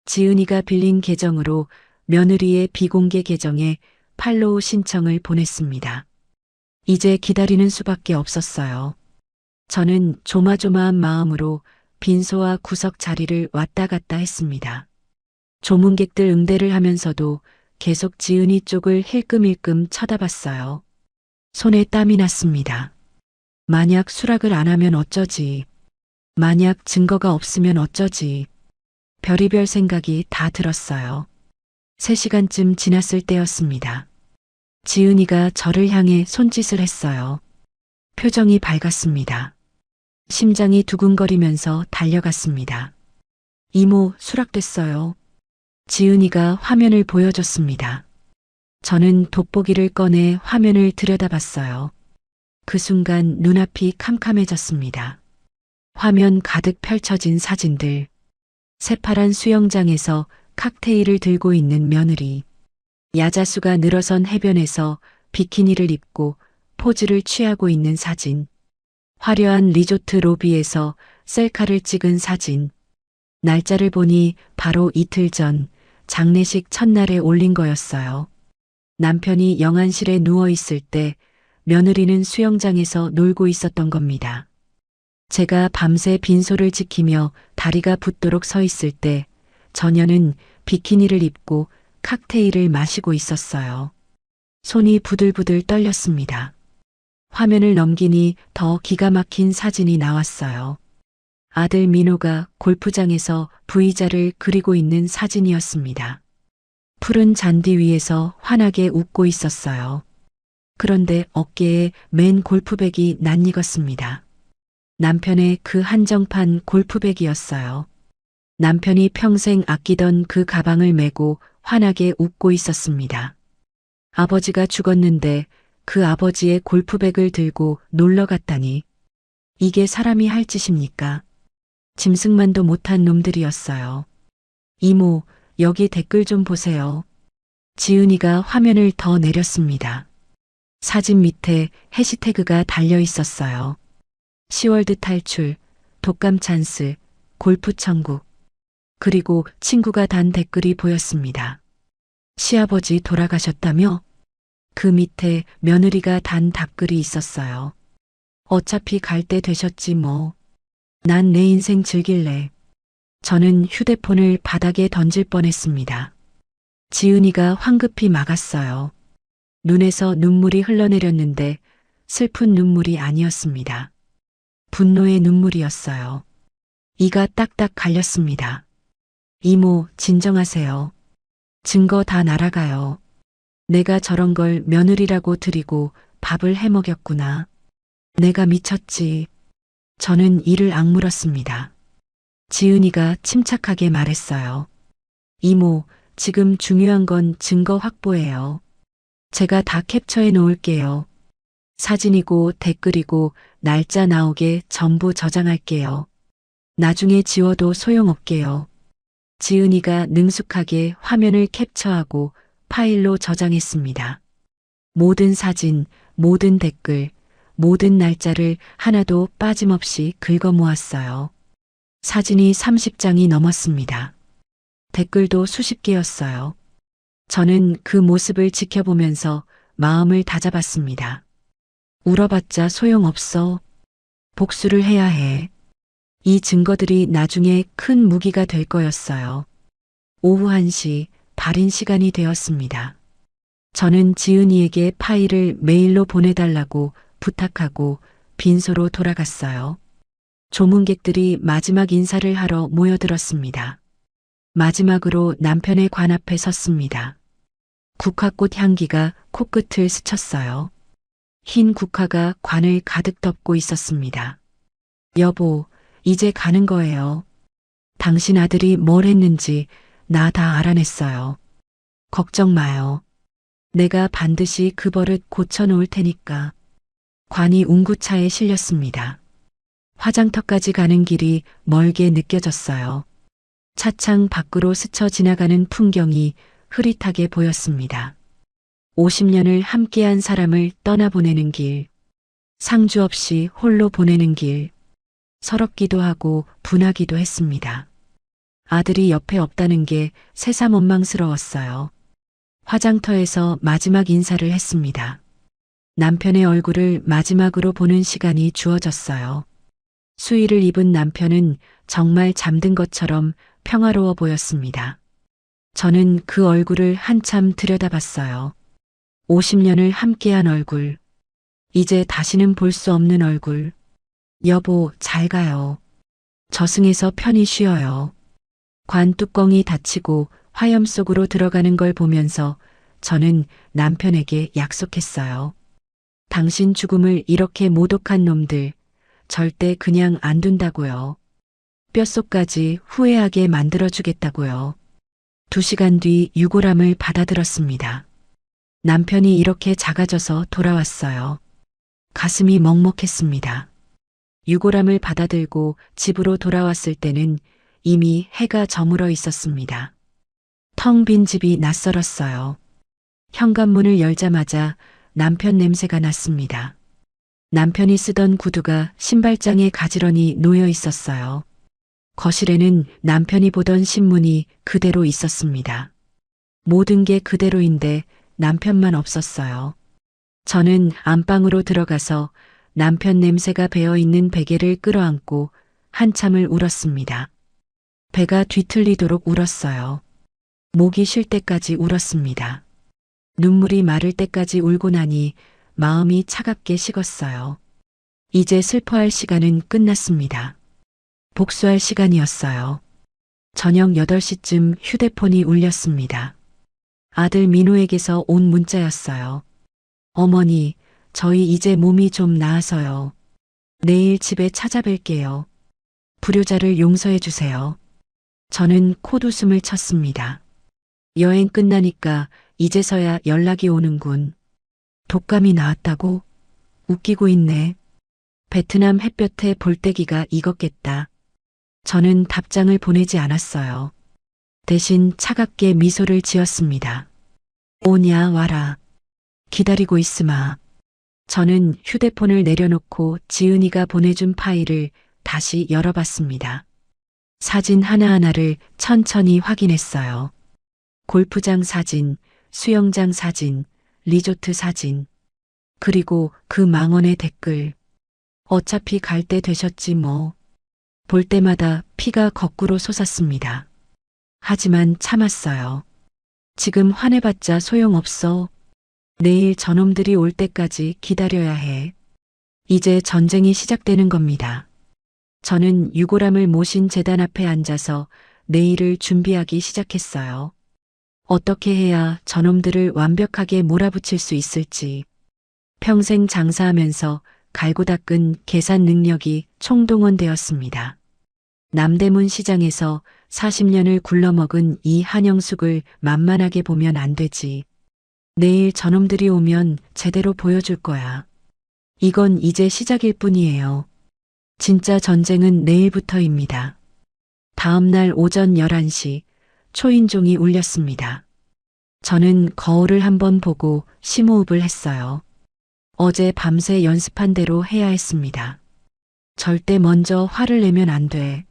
지은이가 빌린 계정으로 며느리의 비공개 계정에 팔로우 신청을 보냈습니다. 이제 기다리는 수밖에 없었어요. 저는 조마조마한 마음으로 빈소와 구석 자리를 왔다 갔다 했습니다. 조문객들 응대를 하면서도 계속 지은이 쪽을 힐끔힐끔 쳐다봤어요. 손에 땀이 났습니다. 만약 수락을 안 하면 어쩌지? 만약 증거가 없으면 어쩌지? 별의별 생각이 다 들었어요. 3시간쯤 지났을 때였습니다. 지은이가 저를 향해 손짓을 했어요. 표정이 밝았습니다. 심장이 두근거리면서 달려갔습니다. 이모, 수락됐어요. 지은이가 화면을 보여줬습니다. 저는 돋보기를 꺼내 화면을 들여다봤어요. 그 순간 눈앞이 캄캄해졌습니다. 화면 가득 펼쳐진 사진들. 새파란 수영장에서 칵테일을 들고 있는 며느리. 야자수가 늘어선 해변에서 비키니를 입고 포즈를 취하고 있는 사진. 화려한 리조트 로비에서 셀카를 찍은 사진. 날짜를 보니 바로 이틀 전 장례식 첫날에 올린 거였어요. 남편이 영안실에 누워 있을 때 며느리는 수영장에서 놀고 있었던 겁니다. 제가 밤새 빈소를 지키며 다리가 붓도록 서 있을 때 저녀는 비키니를 입고 칵테일을 마시고 있었어요. 손이 부들부들 떨렸습니다. 화면을 넘기니 더 기가 막힌 사진이 나왔어요. 아들 민호가 골프장에서 V자를 그리고 있는 사진이었습니다. 푸른 잔디 위에서 환하게 웃고 있었어요. 그런데 어깨에 맨 골프백이 낯익었습니다. 남편의 그 한정판 골프백이었어요. 남편이 평생 아끼던 그 가방을 메고 환하게 웃고 있었습니다. 아버지가 죽었는데 그 아버지의 골프백을 들고 놀러 갔다니. 이게 사람이 할 짓입니까? 짐승만도 못한 놈들이었어요. 이모, 여기 댓글 좀 보세요. 지은이가 화면을 더 내렸습니다. 사진 밑에 해시태그가 달려 있었어요. 10월드 탈출, 독감 찬스, 골프 천국. 그리고 친구가 단 댓글이 보였습니다. 시아버지 돌아가셨다며? 그 밑에 며느리가 단 답글이 있었어요. 어차피 갈 때 되셨지 뭐. 난 내 인생 즐길래. 저는 휴대폰을 바닥에 던질 뻔했습니다. 지은이가 황급히 막았어요. 눈에서 눈물이 흘러내렸는데 슬픈 눈물이 아니었습니다. 분노의 눈물이었어요. 이가 딱딱 갈렸습니다. 이모, 진정하세요. 증거 다 날아가요. 내가 저런 걸 며느리라고 드리고 밥을 해 먹였구나. 내가 미쳤지. 저는 이를 악물었습니다. 지은이가 침착하게 말했어요. 이모, 지금 중요한 건 증거 확보예요. 제가 다 캡처해 놓을게요. 사진이고 댓글이고 날짜 나오게 전부 저장할게요. 나중에 지워도 소용없게요. 지은이가 능숙하게 화면을 캡처하고 파일로 저장했습니다. 모든 사진, 모든 댓글, 모든 날짜를 하나도 빠짐없이 긁어 모았어요. 사진이 30장이 넘었습니다. 댓글도 수십 개였어요. 저는 그 모습을 지켜보면서 마음을 다잡았습니다. 울어봤자 소용없어. 복수를 해야 해. 이 증거들이 나중에 큰 무기가 될 거였어요. 오후 1시 발인 시간이 되었습니다. 저는 지은이에게 파일을 메일로 보내달라고 부탁하고 빈소로 돌아갔어요. 조문객들이 마지막 인사를 하러 모여들었습니다. 마지막으로 남편의 관 앞에 섰습니다. 국화꽃 향기가 코끝을 스쳤어요. 흰 국화가 관을 가득 덮고 있었습니다. 여보, 이제 가는 거예요. 당신 아들이 뭘 했는지 나 다 알아냈어요. 걱정 마요. 내가 반드시 그 버릇 고쳐놓을 테니까. 관이 운구차에 실렸습니다. 화장터까지 가는 길이 멀게 느껴졌어요. 차창 밖으로 스쳐 지나가는 풍경이 흐릿하게 보였습니다. 50년을 함께한 사람을 떠나보내는 길, 상주 없이 홀로 보내는 길, 서럽기도 하고 분하기도 했습니다. 아들이 옆에 없다는 게 새삼 원망스러웠어요. 화장터에서 마지막 인사를 했습니다. 남편의 얼굴을 마지막으로 보는 시간이 주어졌어요. 수의를 입은 남편은 정말 잠든 것처럼 평화로워 보였습니다. 저는 그 얼굴을 한참 들여다봤어요. 50년을 함께한 얼굴. 이제 다시는 볼 수 없는 얼굴. 여보, 잘 가요. 저승에서 편히 쉬어요. 관 뚜껑이 닫히고 화염 속으로 들어가는 걸 보면서 저는 남편에게 약속했어요. 당신 죽음을 이렇게 모독한 놈들 절대 그냥 안 둔다고요. 뼛속까지 후회하게 만들어주겠다고요. 2시간 뒤 유골함을 받아들었습니다. 남편이 이렇게 작아져서 돌아왔어요. 가슴이 먹먹했습니다. 유골함을 받아들고 집으로 돌아왔을 때는 이미 해가 저물어 있었습니다. 텅 빈 집이 낯설었어요. 현관문을 열자마자 남편 냄새가 났습니다. 남편이 쓰던 구두가 신발장에 가지런히 놓여 있었어요. 거실에는 남편이 보던 신문이 그대로 있었습니다. 모든 게 그대로인데 남편만 없었어요. 저는 안방으로 들어가서 남편 냄새가 배어 있는 베개를 끌어안고 한참을 울었습니다. 배가 뒤틀리도록 울었어요. 목이 쉴 때까지 울었습니다. 눈물이 마를 때까지 울고 나니 마음이 차갑게 식었어요. 이제 슬퍼할 시간은 끝났습니다. 복수할 시간이었어요. 저녁 8시쯤 휴대폰이 울렸습니다. 아들 민호에게서 온 문자였어요. 어머니, 저희 이제 몸이 좀 나아서요. 내일 집에 찾아뵐게요. 불효자를 용서해 주세요. 저는 콧웃음을 쳤습니다. 여행 끝나니까 이제서야 연락이 오는군. 독감이 나았다고? 웃기고 있네. 베트남 햇볕에 볼때기가 익었겠다. 저는 답장을 보내지 않았어요. 대신 차갑게 미소를 지었습니다. 오냐 와라. 기다리고 있으마. 저는 휴대폰을 내려놓고 지은이가 보내준 파일을 다시 열어봤습니다. 사진 하나하나를 천천히 확인했어요. 골프장 사진, 수영장 사진, 리조트 사진, 그리고 그 망언의 댓글. 어차피 갈 때 되셨지 뭐. 볼 때마다 피가 거꾸로 솟았습니다. 하지만 참았어요. 지금 화내봤자 소용없어. 내일 저놈들이 올 때까지 기다려야 해. 이제 전쟁이 시작되는 겁니다. 저는 유골함을 모신 제단 앞에 앉아서 내일을 준비하기 시작했어요. 어떻게 해야 저놈들을 완벽하게 몰아붙일 수 있을지. 평생 장사하면서 갈고 닦은 계산 능력이 총동원되었습니다. 남대문 시장에서 40년을 굴러먹은 이 한영숙을 만만하게 보면 안 되지. 내일 저놈들이 오면 제대로 보여줄 거야. 이건 이제 시작일 뿐이에요. 진짜 전쟁은 내일부터입니다. 다음 날 오전 11시 초인종이 울렸습니다. 저는 거울을 한번 보고 심호흡을 했어요. 어제 밤새 연습한 대로 해야 했습니다. 절대 먼저 화를 내면 안 돼.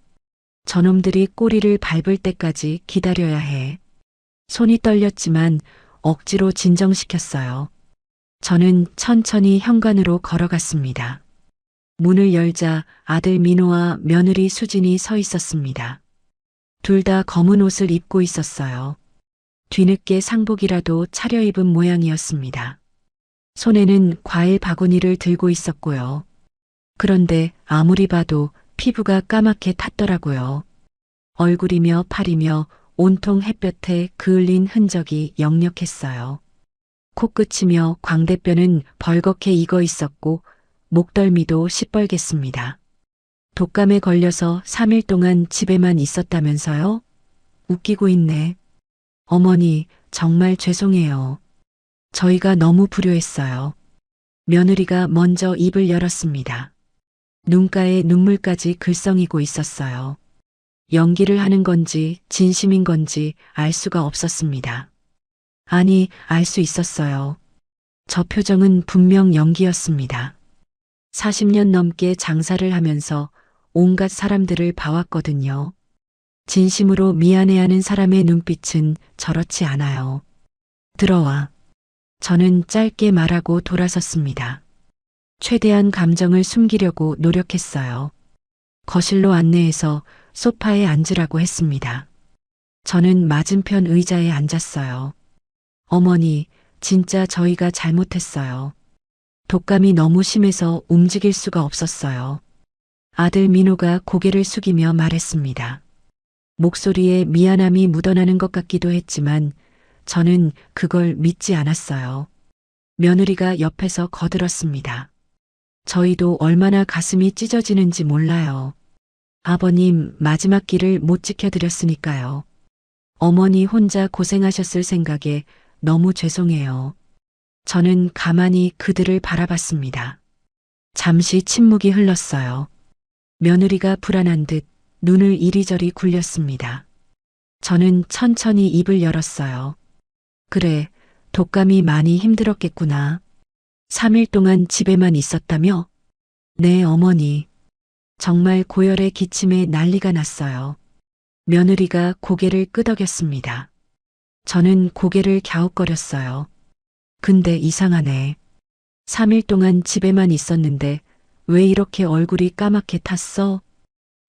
저놈들이 꼬리를 밟을 때까지 기다려야 해. 손이 떨렸지만 억지로 진정시켰어요. 저는 천천히 현관으로 걸어갔습니다. 문을 열자 아들 민호와 며느리 수진이 서 있었습니다. 둘 다 검은 옷을 입고 있었어요. 뒤늦게 상복이라도 차려입은 모양이었습니다. 손에는 과일 바구니를 들고 있었고요. 그런데 아무리 봐도 피부가 까맣게 탔더라고요. 얼굴이며 팔이며 온통 햇볕에 그을린 흔적이 역력했어요. 코끝이며 광대뼈는 벌겋게 익어 있었고 목덜미도 시뻘갰습니다. 독감에 걸려서 3일 동안 집에만 있었다면서요? 웃기고 있네. 어머니, 정말 죄송해요. 저희가 너무 불효했어요. 며느리가 먼저 입을 열었습니다. 눈가에 눈물까지 글썽이고 있었어요. 연기를 하는 건지 진심인 건지 알 수가 없었습니다. 아니, 알 수 있었어요. 저 표정은 분명 연기였습니다. 40년 넘게 장사를 하면서 온갖 사람들을 봐왔거든요. 진심으로 미안해하는 사람의 눈빛은 저렇지 않아요. 들어와. 저는 짧게 말하고 돌아섰습니다. 최대한 감정을 숨기려고 노력했어요. 거실로 안내해서 소파에 앉으라고 했습니다. 저는 맞은편 의자에 앉았어요. 어머니, 진짜 저희가 잘못했어요. 독감이 너무 심해서 움직일 수가 없었어요. 아들 민호가 고개를 숙이며 말했습니다. 목소리에 미안함이 묻어나는 것 같기도 했지만 저는 그걸 믿지 않았어요. 며느리가 옆에서 거들었습니다. 저희도 얼마나 가슴이 찢어지는지 몰라요. 아버님 마지막 길을 못 지켜드렸으니까요. 어머니 혼자 고생하셨을 생각에 너무 죄송해요. 저는 가만히 그들을 바라봤습니다. 잠시 침묵이 흘렀어요. 며느리가 불안한 듯 눈을 이리저리 굴렸습니다. 저는 천천히 입을 열었어요. 그래, 독감이 많이 힘들었겠구나. 3일 동안 집에만 있었다며? 네, 어머니. 정말 고열의 기침에 난리가 났어요. 며느리가 고개를 끄덕였습니다. 저는 고개를 갸웃거렸어요. 근데 이상하네. 3일 동안 집에만 있었는데 왜 이렇게 얼굴이 까맣게 탔어?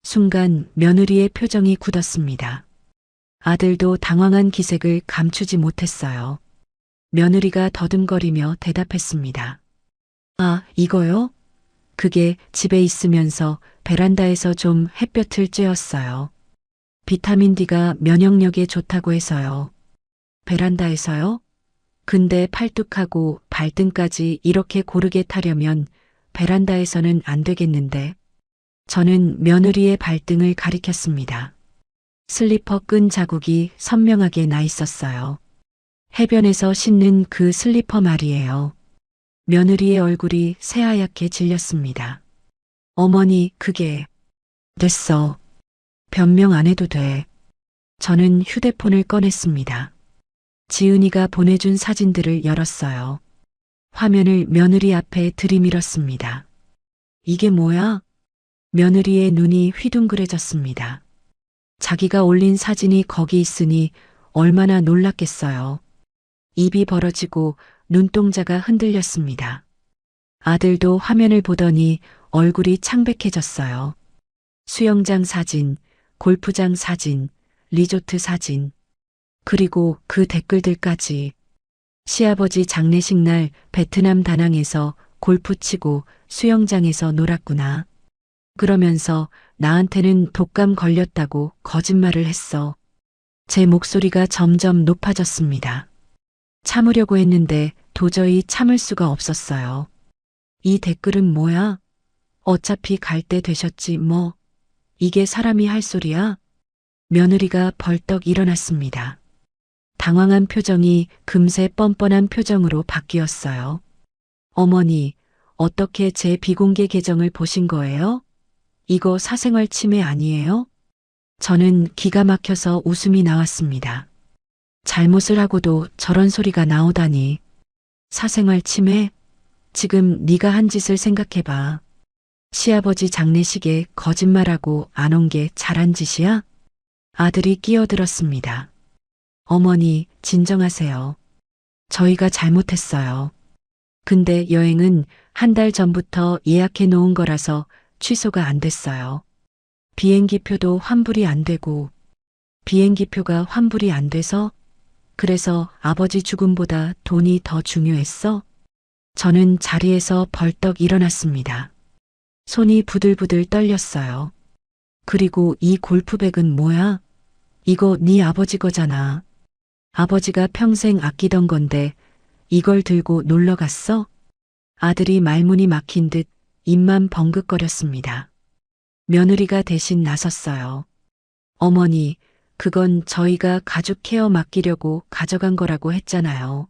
순간 며느리의 표정이 굳었습니다. 아들도 당황한 기색을 감추지 못했어요. 며느리가 더듬거리며 대답했습니다. 아, 이거요? 그게 집에 있으면서 베란다에서 좀 햇볕을 쬐었어요. 비타민 D가 면역력에 좋다고 해서요. 베란다에서요? 근데 팔뚝하고 발등까지 이렇게 고르게 타려면 베란다에서는 안 되겠는데. 저는 며느리의 발등을 가리켰습니다. 슬리퍼 끈 자국이 선명하게 나 있었어요. 해변에서 신는 그 슬리퍼 말이에요. 며느리의 얼굴이 새하얗게 질렸습니다. 어머니, 그게... 됐어. 변명 안 해도 돼. 저는 휴대폰을 꺼냈습니다. 지은이가 보내준 사진들을 열었어요. 화면을 며느리 앞에 들이밀었습니다. 이게 뭐야? 며느리의 눈이 휘둥그레졌습니다. 자기가 올린 사진이 거기 있으니 얼마나 놀랐겠어요. 입이 벌어지고 눈동자가 흔들렸습니다. 아들도 화면을 보더니 얼굴이 창백해졌어요. 수영장 사진, 골프장 사진, 리조트 사진, 그리고 그 댓글들까지. 시아버지 장례식 날 베트남 다낭에서 골프 치고 수영장에서 놀았구나. 그러면서 나한테는 독감 걸렸다고 거짓말을 했어. 제 목소리가 점점 높아졌습니다. 참으려고 했는데 도저히 참을 수가 없었어요. 이 댓글은 뭐야? 어차피 갈 때 되셨지 뭐. 이게 사람이 할 소리야? 며느리가 벌떡 일어났습니다. 당황한 표정이 금세 뻔뻔한 표정으로 바뀌었어요. 어머니, 어떻게 제 비공개 계정을 보신 거예요? 이거 사생활 침해 아니에요? 저는 기가 막혀서 웃음이 나왔습니다. 잘못을 하고도 저런 소리가 나오다니. 사생활 침해? 지금 네가 한 짓을 생각해봐. 시아버지 장례식에 거짓말하고 안 온 게 잘한 짓이야? 아들이 끼어들었습니다. 어머니, 진정하세요. 저희가 잘못했어요. 근데 여행은 한 달 전부터 예약해 놓은 거라서 취소가 안 됐어요. 비행기 표도 환불이 안 되고, 비행기 표가 환불이 안 돼서? 그래서 아버지 죽음보다 돈이 더 중요했어? 저는 자리에서 벌떡 일어났습니다. 손이 부들부들 떨렸어요. 그리고 이 골프백은 뭐야? 이거 네 아버지 거잖아. 아버지가 평생 아끼던 건데 이걸 들고 놀러 갔어? 아들이 말문이 막힌 듯 입만 벙긋거렸습니다. 며느리가 대신 나섰어요. 어머니, 그건 저희가 가죽 케어 맡기려고 가져간 거라고 했잖아요.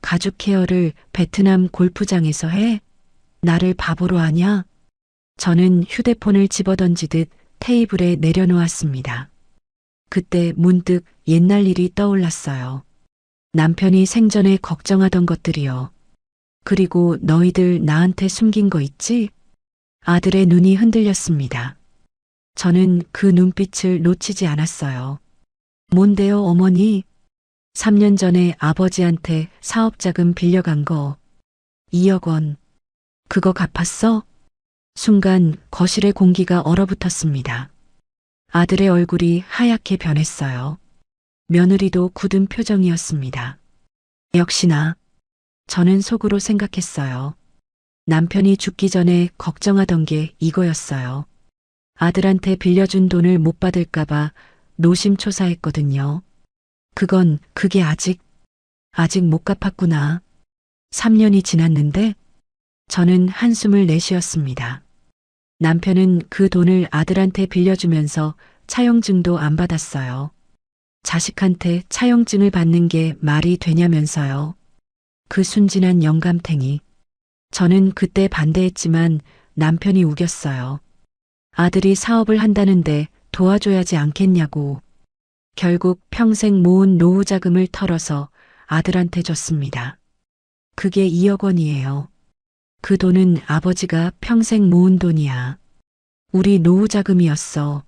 가죽 케어를 베트남 골프장에서 해? 나를 바보로 하냐? 저는 휴대폰을 집어던지듯 테이블에 내려놓았습니다. 그때 문득 옛날 일이 떠올랐어요. 남편이 생전에 걱정하던 것들이요. 그리고 너희들 나한테 숨긴 거 있지? 아들의 눈이 흔들렸습니다. 저는 그 눈빛을 놓치지 않았어요. 뭔데요, 어머니? 3년 전에 아버지한테 사업자금 빌려간 거 2억 원. 그거 갚았어? 순간 거실의 공기가 얼어붙었습니다. 아들의 얼굴이 하얗게 변했어요. 며느리도 굳은 표정이었습니다. 역시나 저는 속으로 생각했어요. 남편이 죽기 전에 걱정하던 게 이거였어요. 아들한테 빌려준 돈을 못 받을까봐 노심초사했거든요. 그게 아직 못 갚았구나. 3년이 지났는데? 저는 한숨을 내쉬었습니다. 남편은 그 돈을 아들한테 빌려주면서 차용증도 안 받았어요. 자식한테 차용증을 받는 게 말이 되냐면서요. 그 순진한 영감탱이. 저는 그때 반대했지만 남편이 우겼어요. 아들이 사업을 한다는데 도와줘야지 않겠냐고. 결국 평생 모은 노후 자금을 털어서 아들한테 줬습니다. 그게 2억 원이에요. 그 돈은 아버지가 평생 모은 돈이야. 우리 노후 자금이었어.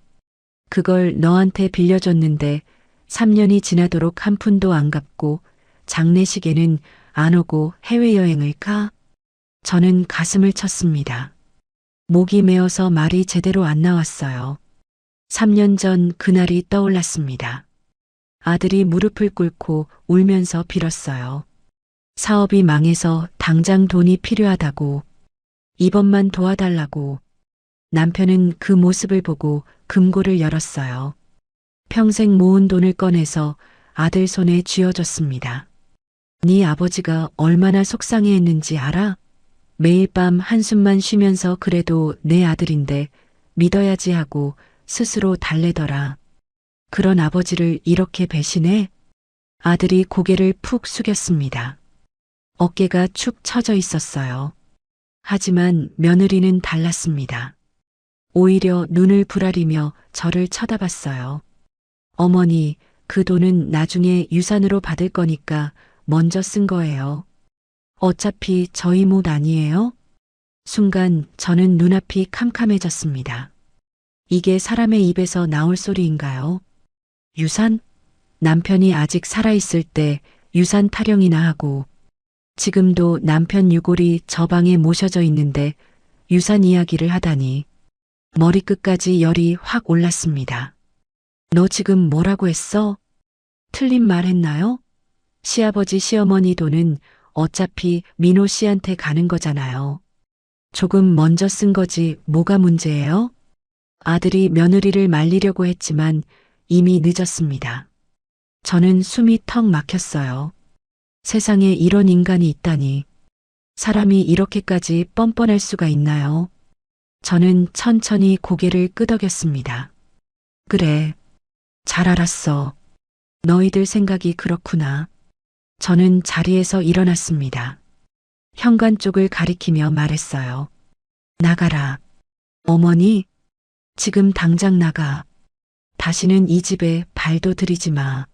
그걸 너한테 빌려줬는데 3년이 지나도록 한 푼도 안 갚고 장례식에는 안 오고 해외여행을 가? 저는 가슴을 쳤습니다. 목이 메어서 말이 제대로 안 나왔어요. 3년 전 그날이 떠올랐습니다. 아들이 무릎을 꿇고 울면서 빌었어요. 사업이 망해서 당장 돈이 필요하다고, 이번만 도와달라고. 남편은 그 모습을 보고 금고를 열었어요. 평생 모은 돈을 꺼내서 아들 손에 쥐어줬습니다. 네 아버지가 얼마나 속상해했는지 알아? 매일 밤 한숨만 쉬면서 그래도 내 아들인데 믿어야지 하고 스스로 달래더라. 그런 아버지를 이렇게 배신해? 아들이 고개를 푹 숙였습니다. 어깨가 축 처져 있었어요. 하지만 며느리는 달랐습니다. 오히려 눈을 부라리며 저를 쳐다봤어요. 어머니, 그 돈은 나중에 유산으로 받을 거니까 먼저 쓴 거예요. 어차피 저희 못 아니에요? 순간 저는 눈앞이 캄캄해졌습니다. 이게 사람의 입에서 나올 소리인가요? 유산? 남편이 아직 살아있을 때 유산 타령이나 하고, 지금도 남편 유골이 저 방에 모셔져 있는데 유산 이야기를 하다니 머리끝까지 열이 확 올랐습니다. 너 지금 뭐라고 했어? 틀린 말 했나요? 시아버지 시어머니 돈은 어차피 민호 씨한테 가는 거잖아요. 조금 먼저 쓴 거지 뭐가 문제예요? 아들이 며느리를 말리려고 했지만 이미 늦었습니다. 저는 숨이 턱 막혔어요. 세상에 이런 인간이 있다니. 사람이 이렇게까지 뻔뻔할 수가 있나요? 저는 천천히 고개를 끄덕였습니다. 그래. 잘 알았어. 너희들 생각이 그렇구나. 저는 자리에서 일어났습니다. 현관 쪽을 가리키며 말했어요. 나가라. 어머니, 지금 당장 나가. 다시는 이 집에 발도 들이지 마.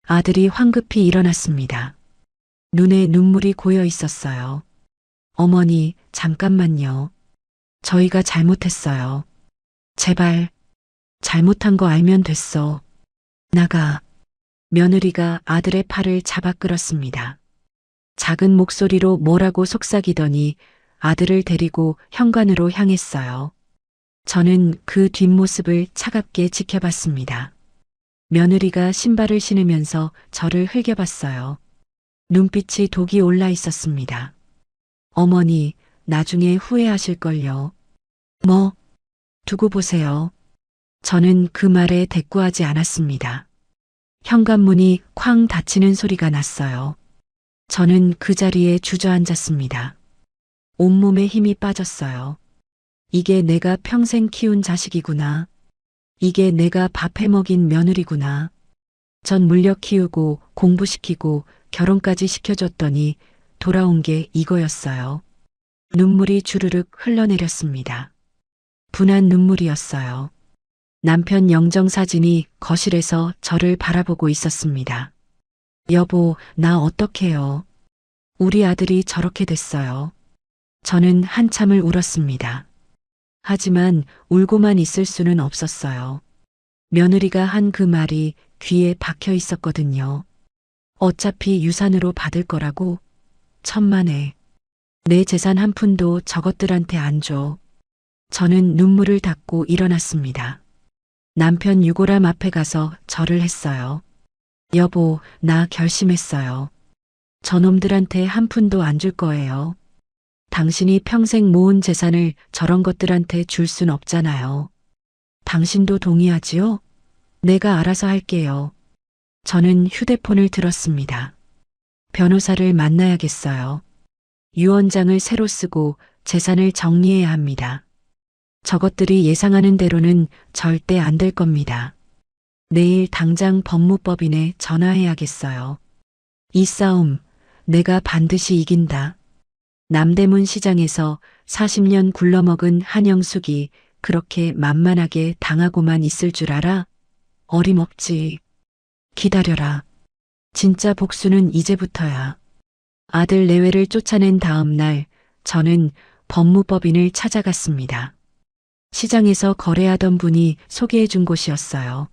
아들이 황급히 일어났습니다. 눈에 눈물이 고여 있었어요. 어머니, 잠깐만요. 저희가 잘못했어요. 제발, 잘못한 거 알면 됐어. 나가. 며느리가 아들의 팔을 잡아 끌었습니다. 작은 목소리로 뭐라고 속삭이더니 아들을 데리고 현관으로 향했어요. 저는 그 뒷모습을 차갑게 지켜봤습니다. 며느리가 신발을 신으면서 저를 흘겨봤어요. 눈빛이 독이 올라 있었습니다. 어머니, 나중에 후회하실걸요. 뭐? 두고 보세요. 저는 그 말에 대꾸하지 않았습니다. 현관문이 쾅 닫히는 소리가 났어요. 저는 그 자리에 주저앉았습니다. 온몸에 힘이 빠졌어요. 이게 내가 평생 키운 자식이구나. 이게 내가 밥해 먹인 며느리구나. 전 물려 키우고 공부시키고 결혼까지 시켜줬더니 돌아온 게 이거였어요. 눈물이 주르륵 흘러내렸습니다. 분한 눈물이었어요. 남편 영정사진이 거실에서 저를 바라보고 있었습니다. 여보, 나 어떡해요? 우리 아들이 저렇게 됐어요. 저는 한참을 울었습니다. 하지만 울고만 있을 수는 없었어요. 며느리가 한 그 말이 귀에 박혀 있었거든요. 어차피 유산으로 받을 거라고. 천만에. 내 재산 한 푼도 저것들한테 안 줘. 저는 눈물을 닦고 일어났습니다. 남편 유골함 앞에 가서 절을 했어요. 여보, 나 결심했어요. 저놈들한테 한 푼도 안 줄 거예요. 당신이 평생 모은 재산을 저런 것들한테 줄 순 없잖아요. 당신도 동의하지요? 내가 알아서 할게요. 저는 휴대폰을 들었습니다. 변호사를 만나야겠어요. 유언장을 새로 쓰고 재산을 정리해야 합니다. 저것들이 예상하는 대로는 절대 안 될 겁니다. 내일 당장 법무법인에 전화해야겠어요. 이 싸움 내가 반드시 이긴다. 남대문 시장에서 40년 굴러먹은 한영숙이 그렇게 만만하게 당하고만 있을 줄 알아? 어림없지. 기다려라. 진짜 복수는 이제부터야. 아들 내외를 쫓아낸 다음 날 저는 법무법인을 찾아갔습니다. 시장에서 거래하던 분이 소개해 준 곳이었어요.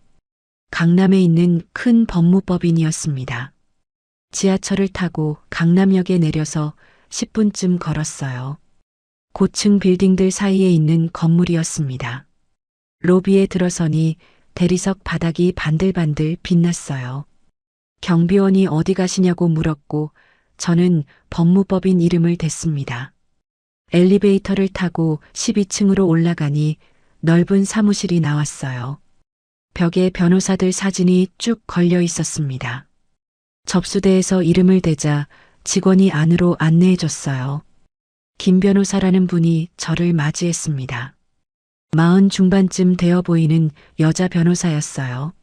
강남에 있는 큰 법무법인이었습니다. 지하철을 타고 강남역에 내려서 10분쯤 걸었어요. 고층 빌딩들 사이에 있는 건물이었습니다. 로비에 들어서니 대리석 바닥이 반들반들 빛났어요. 경비원이 어디 가시냐고 물었고 저는 법무법인 이름을 댔습니다. 엘리베이터를 타고 12층으로 올라가니 넓은 사무실이 나왔어요. 벽에 변호사들 사진이 쭉 걸려 있었습니다. 접수대에서 이름을 대자 직원이 안으로 안내해 줬어요. 김 변호사라는 분이 저를 맞이했습니다. 40 중반쯤 되어 보이는 여자 변호사였어요.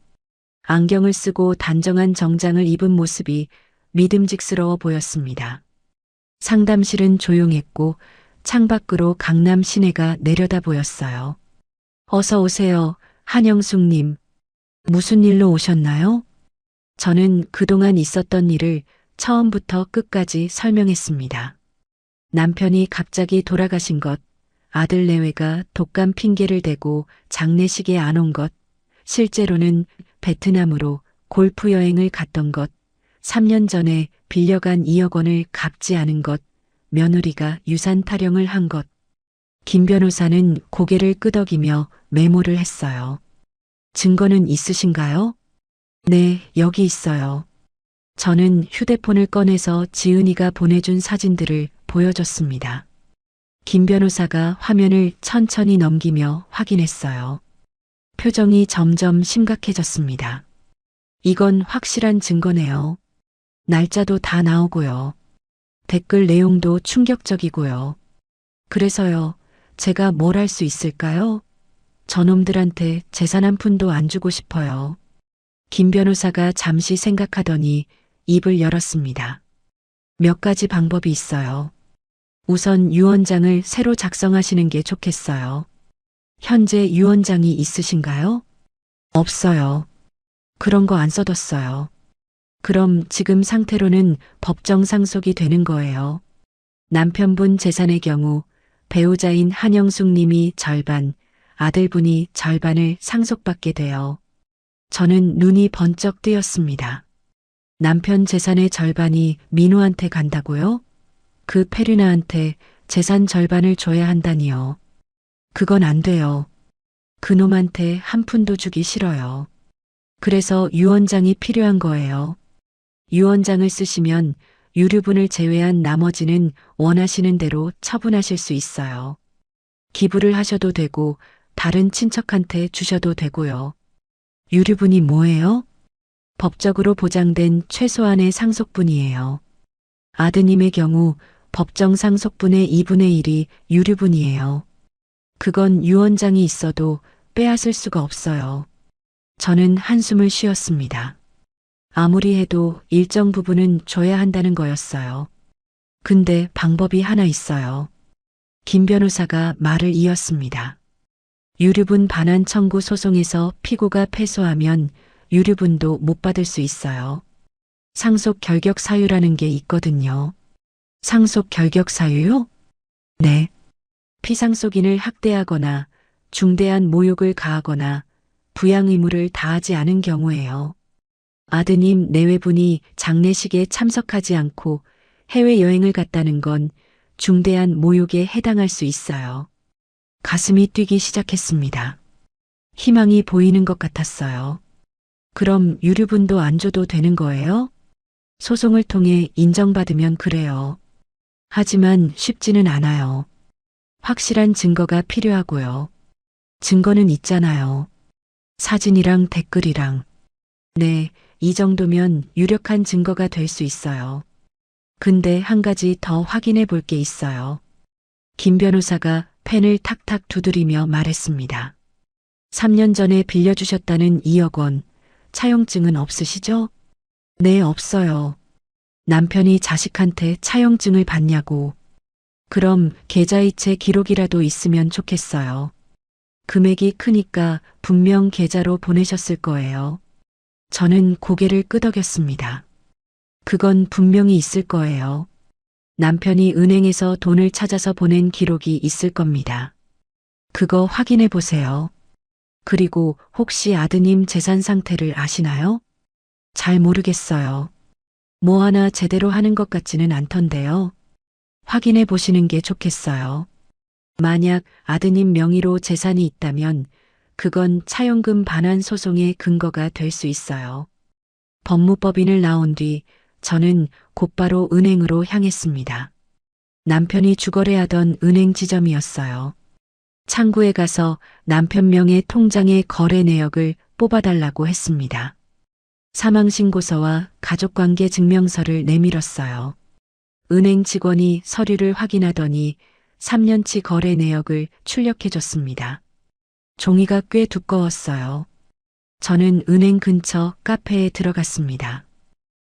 안경을 쓰고 단정한 정장을 입은 모습이 믿음직스러워 보였습니다. 상담실은 조용했고 창밖으로 강남 시내가 내려다 보였어요. 어서 오세요, 한영숙님. 무슨 일로 오셨나요? 저는 그동안 있었던 일을 처음부터 끝까지 설명했습니다. 남편이 갑자기 돌아가신 것, 아들 내외가 독감 핑계를 대고 장례식에 안 온 것, 실제로는 베트남으로 골프 여행을 갔던 것, 3년 전에 빌려간 2억 원을 갚지 않은 것, 며느리가 유산 타령을 한 것. 김 변호사는 고개를 끄덕이며 메모를 했어요. 증거는 있으신가요? 네, 여기 있어요. 저는 휴대폰을 꺼내서 지은이가 보내준 사진들을 보여줬습니다. 김 변호사가 화면을 천천히 넘기며 확인했어요. 표정이 점점 심각해졌습니다. 이건 확실한 증거네요. 날짜도 다 나오고요. 댓글 내용도 충격적이고요. 그래서요, 제가 뭘 할 수 있을까요? 저놈들한테 재산 한 푼도 안 주고 싶어요. 김 변호사가 잠시 생각하더니 입을 열었습니다. 몇 가지 방법이 있어요. 우선 유언장을 새로 작성하시는 게 좋겠어요. 현재 유언장이 있으신가요? 없어요. 그런 거 안 써뒀어요. 그럼 지금 상태로는 법정 상속이 되는 거예요. 남편분 재산의 경우 배우자인 한영숙 님이 절반, 아들분이 절반을 상속받게 돼요. 저는 눈이 번쩍 뜨였습니다. 남편 재산의 절반이 민우한테 간다고요? 그 페르나한테 재산 절반을 줘야 한다니요. 그건 안 돼요. 그놈한테 한 푼도 주기 싫어요. 그래서 유언장이 필요한 거예요. 유언장을 쓰시면 유류분을 제외한 나머지는 원하시는 대로 처분하실 수 있어요. 기부를 하셔도 되고 다른 친척한테 주셔도 되고요. 유류분이 뭐예요? 법적으로 보장된 최소한의 상속분이에요. 아드님의 경우 법정 상속분의 2분의 1이 유류분이에요. 그건 유언장이 있어도 빼앗을 수가 없어요. 저는 한숨을 쉬었습니다. 아무리 해도 일정 부분은 줘야 한다는 거였어요. 근데 방법이 하나 있어요. 김 변호사가 말을 이었습니다. 유류분 반환 청구 소송에서 피고가 패소하면 유류분도 못 받을 수 있어요. 상속 결격 사유라는 게 있거든요. 상속 결격 사유요? 네. 피상속인을 학대하거나 중대한 모욕을 가하거나 부양 의무를 다하지 않은 경우에요. 아드님 내외분이 장례식에 참석하지 않고 해외여행을 갔다는 건 중대한 모욕에 해당할 수 있어요. 가슴이 뛰기 시작했습니다. 희망이 보이는 것 같았어요. 그럼 유류분도 안 줘도 되는 거예요? 소송을 통해 인정받으면 그래요. 하지만 쉽지는 않아요. 확실한 증거가 필요하고요. 증거는 있잖아요. 사진이랑 댓글이랑. 네, 이 정도면 유력한 증거가 될 수 있어요. 근데 한 가지 더 확인해 볼 게 있어요. 김 변호사가 펜을 탁탁 두드리며 말했습니다. 3년 전에 빌려주셨다는 2억 원, 차용증은 없으시죠? 네, 없어요. 남편이 자식한테 차용증을 받냐고. 그럼 계좌이체 기록이라도 있으면 좋겠어요. 금액이 크니까 분명 계좌로 보내셨을 거예요. 저는 고개를 끄덕였습니다. 그건 분명히 있을 거예요. 남편이 은행에서 돈을 찾아서 보낸 기록이 있을 겁니다. 그거 확인해 보세요. 그리고 혹시 아드님 재산 상태를 아시나요? 잘 모르겠어요. 뭐 하나 제대로 하는 것 같지는 않던데요. 확인해 보시는 게 좋겠어요. 만약 아드님 명의로 재산이 있다면 그건 차용금 반환 소송의 근거가 될 수 있어요. 법무법인을 나온 뒤 저는 곧바로 은행으로 향했습니다. 남편이 주거래하던 은행 지점이었어요. 창구에 가서 남편 명의 통장의 거래 내역을 뽑아달라고 했습니다. 사망신고서와 가족관계 증명서를 내밀었어요. 은행 직원이 서류를 확인하더니 3년치 거래 내역을 출력해줬습니다. 종이가 꽤 두꺼웠어요. 저는 은행 근처 카페에 들어갔습니다.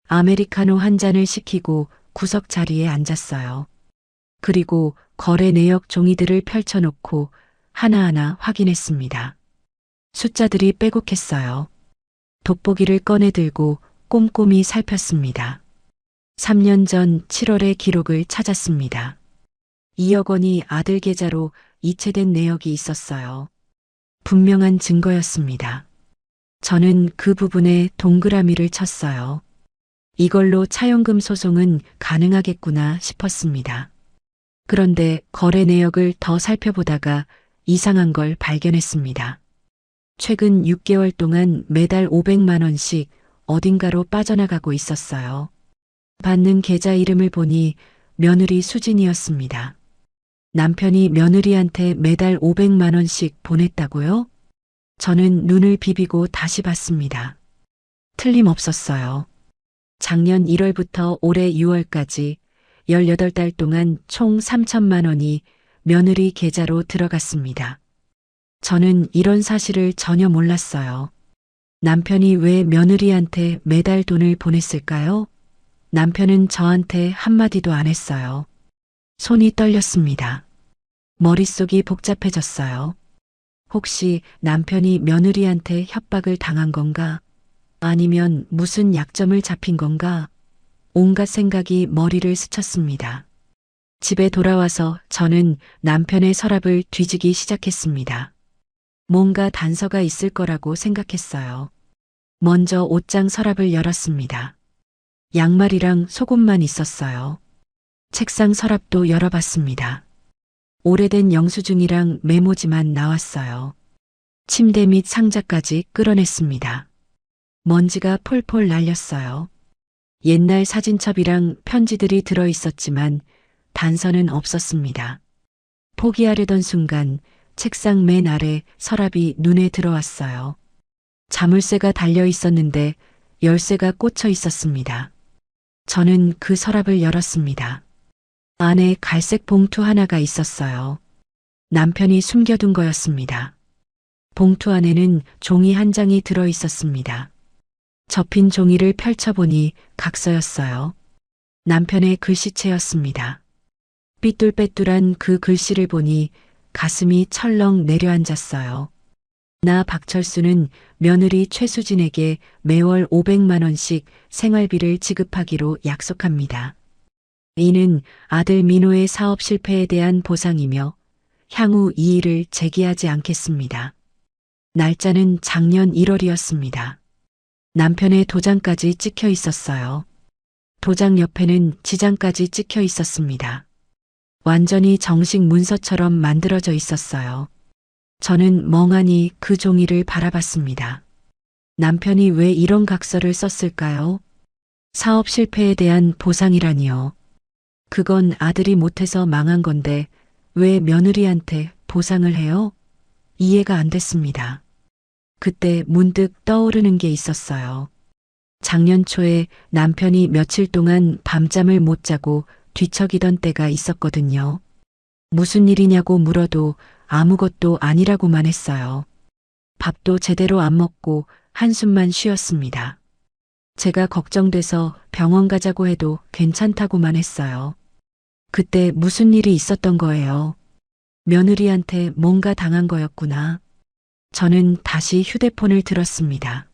아메리카노 한 잔을 시키고 구석 자리에 앉았어요. 그리고 거래 내역 종이들을 펼쳐놓고 하나하나 확인했습니다. 숫자들이 빼곡했어요. 돋보기를 꺼내 들고 꼼꼼히 살폈습니다. 3년 전 7월의 기록을 찾았습니다. 2억 원이 아들 계좌로 이체된 내역이 있었어요. 분명한 증거였습니다. 저는 그 부분에 동그라미를 쳤어요. 이걸로 차용금 소송은 가능하겠구나 싶었습니다. 그런데 거래 내역을 더 살펴보다가 이상한 걸 발견했습니다. 최근 6개월 동안 매달 500만 원씩 어딘가로 빠져나가고 있었어요. 받는 계좌 이름을 보니 며느리 수진이었습니다. 남편이 며느리한테 매달 500만 원씩 보냈다고요? 저는 눈을 비비고 다시 봤습니다. 틀림없었어요. 작년 1월부터 올해 6월까지 18달 동안 총 3천만 원이 며느리 계좌로 들어갔습니다. 저는 이런 사실을 전혀 몰랐어요. 남편이 왜 며느리한테 매달 돈을 보냈을까요? 남편은 저한테 한마디도 안 했어요. 손이 떨렸습니다. 머릿속이 복잡해졌어요. 혹시 남편이 며느리한테 협박을 당한 건가? 아니면 무슨 약점을 잡힌 건가? 온갖 생각이 머리를 스쳤습니다. 집에 돌아와서 저는 남편의 서랍을 뒤지기 시작했습니다. 뭔가 단서가 있을 거라고 생각했어요. 먼저 옷장 서랍을 열었습니다. 양말이랑 속옷만 있었어요. 책상 서랍도 열어봤습니다. 오래된 영수증이랑 메모지만 나왔어요. 침대 및 상자까지 끌어냈습니다. 먼지가 폴폴 날렸어요. 옛날 사진첩이랑 편지들이 들어있었지만 단서는 없었습니다. 포기하려던 순간 책상 맨 아래 서랍이 눈에 들어왔어요. 자물쇠가 달려 있었는데 열쇠가 꽂혀 있었습니다. 저는 그 서랍을 열었습니다. 안에 갈색 봉투 하나가 있었어요. 남편이 숨겨둔 거였습니다. 봉투 안에는 종이 한 장이 들어 있었습니다. 접힌 종이를 펼쳐보니 각서였어요. 남편의 글씨체였습니다. 삐뚤빼뚤한 그 글씨를 보니 가슴이 철렁 내려앉았어요. 나 박철수는 며느리 최수진에게 매월 500만 원씩 생활비를 지급하기로 약속합니다. 이는 아들 민호의 사업 실패에 대한 보상이며 향후 이의를 제기하지 않겠습니다. 날짜는 작년 1월이었습니다. 남편의 도장까지 찍혀 있었어요. 도장 옆에는 지장까지 찍혀 있었습니다. 완전히 정식 문서처럼 만들어져 있었어요. 저는 멍하니 그 종이를 바라봤습니다. 남편이 왜 이런 각서를 썼을까요? 사업 실패에 대한 보상이라니요. 그건 아들이 못해서 망한 건데 왜 며느리한테 보상을 해요? 이해가 안 됐습니다. 그때 문득 떠오르는 게 있었어요. 작년 초에 남편이 며칠 동안 밤잠을 못 자고 뒤척이던 때가 있었거든요. 무슨 일이냐고 물어도 아무것도 아니라고만 했어요. 밥도 제대로 안 먹고 한숨만 쉬었습니다. 제가 걱정돼서 병원 가자고 해도 괜찮다고만 했어요. 그때 무슨 일이 있었던 거예요. 며느리한테 뭔가 당한 거였구나. 저는 다시 휴대폰을 들었습니다.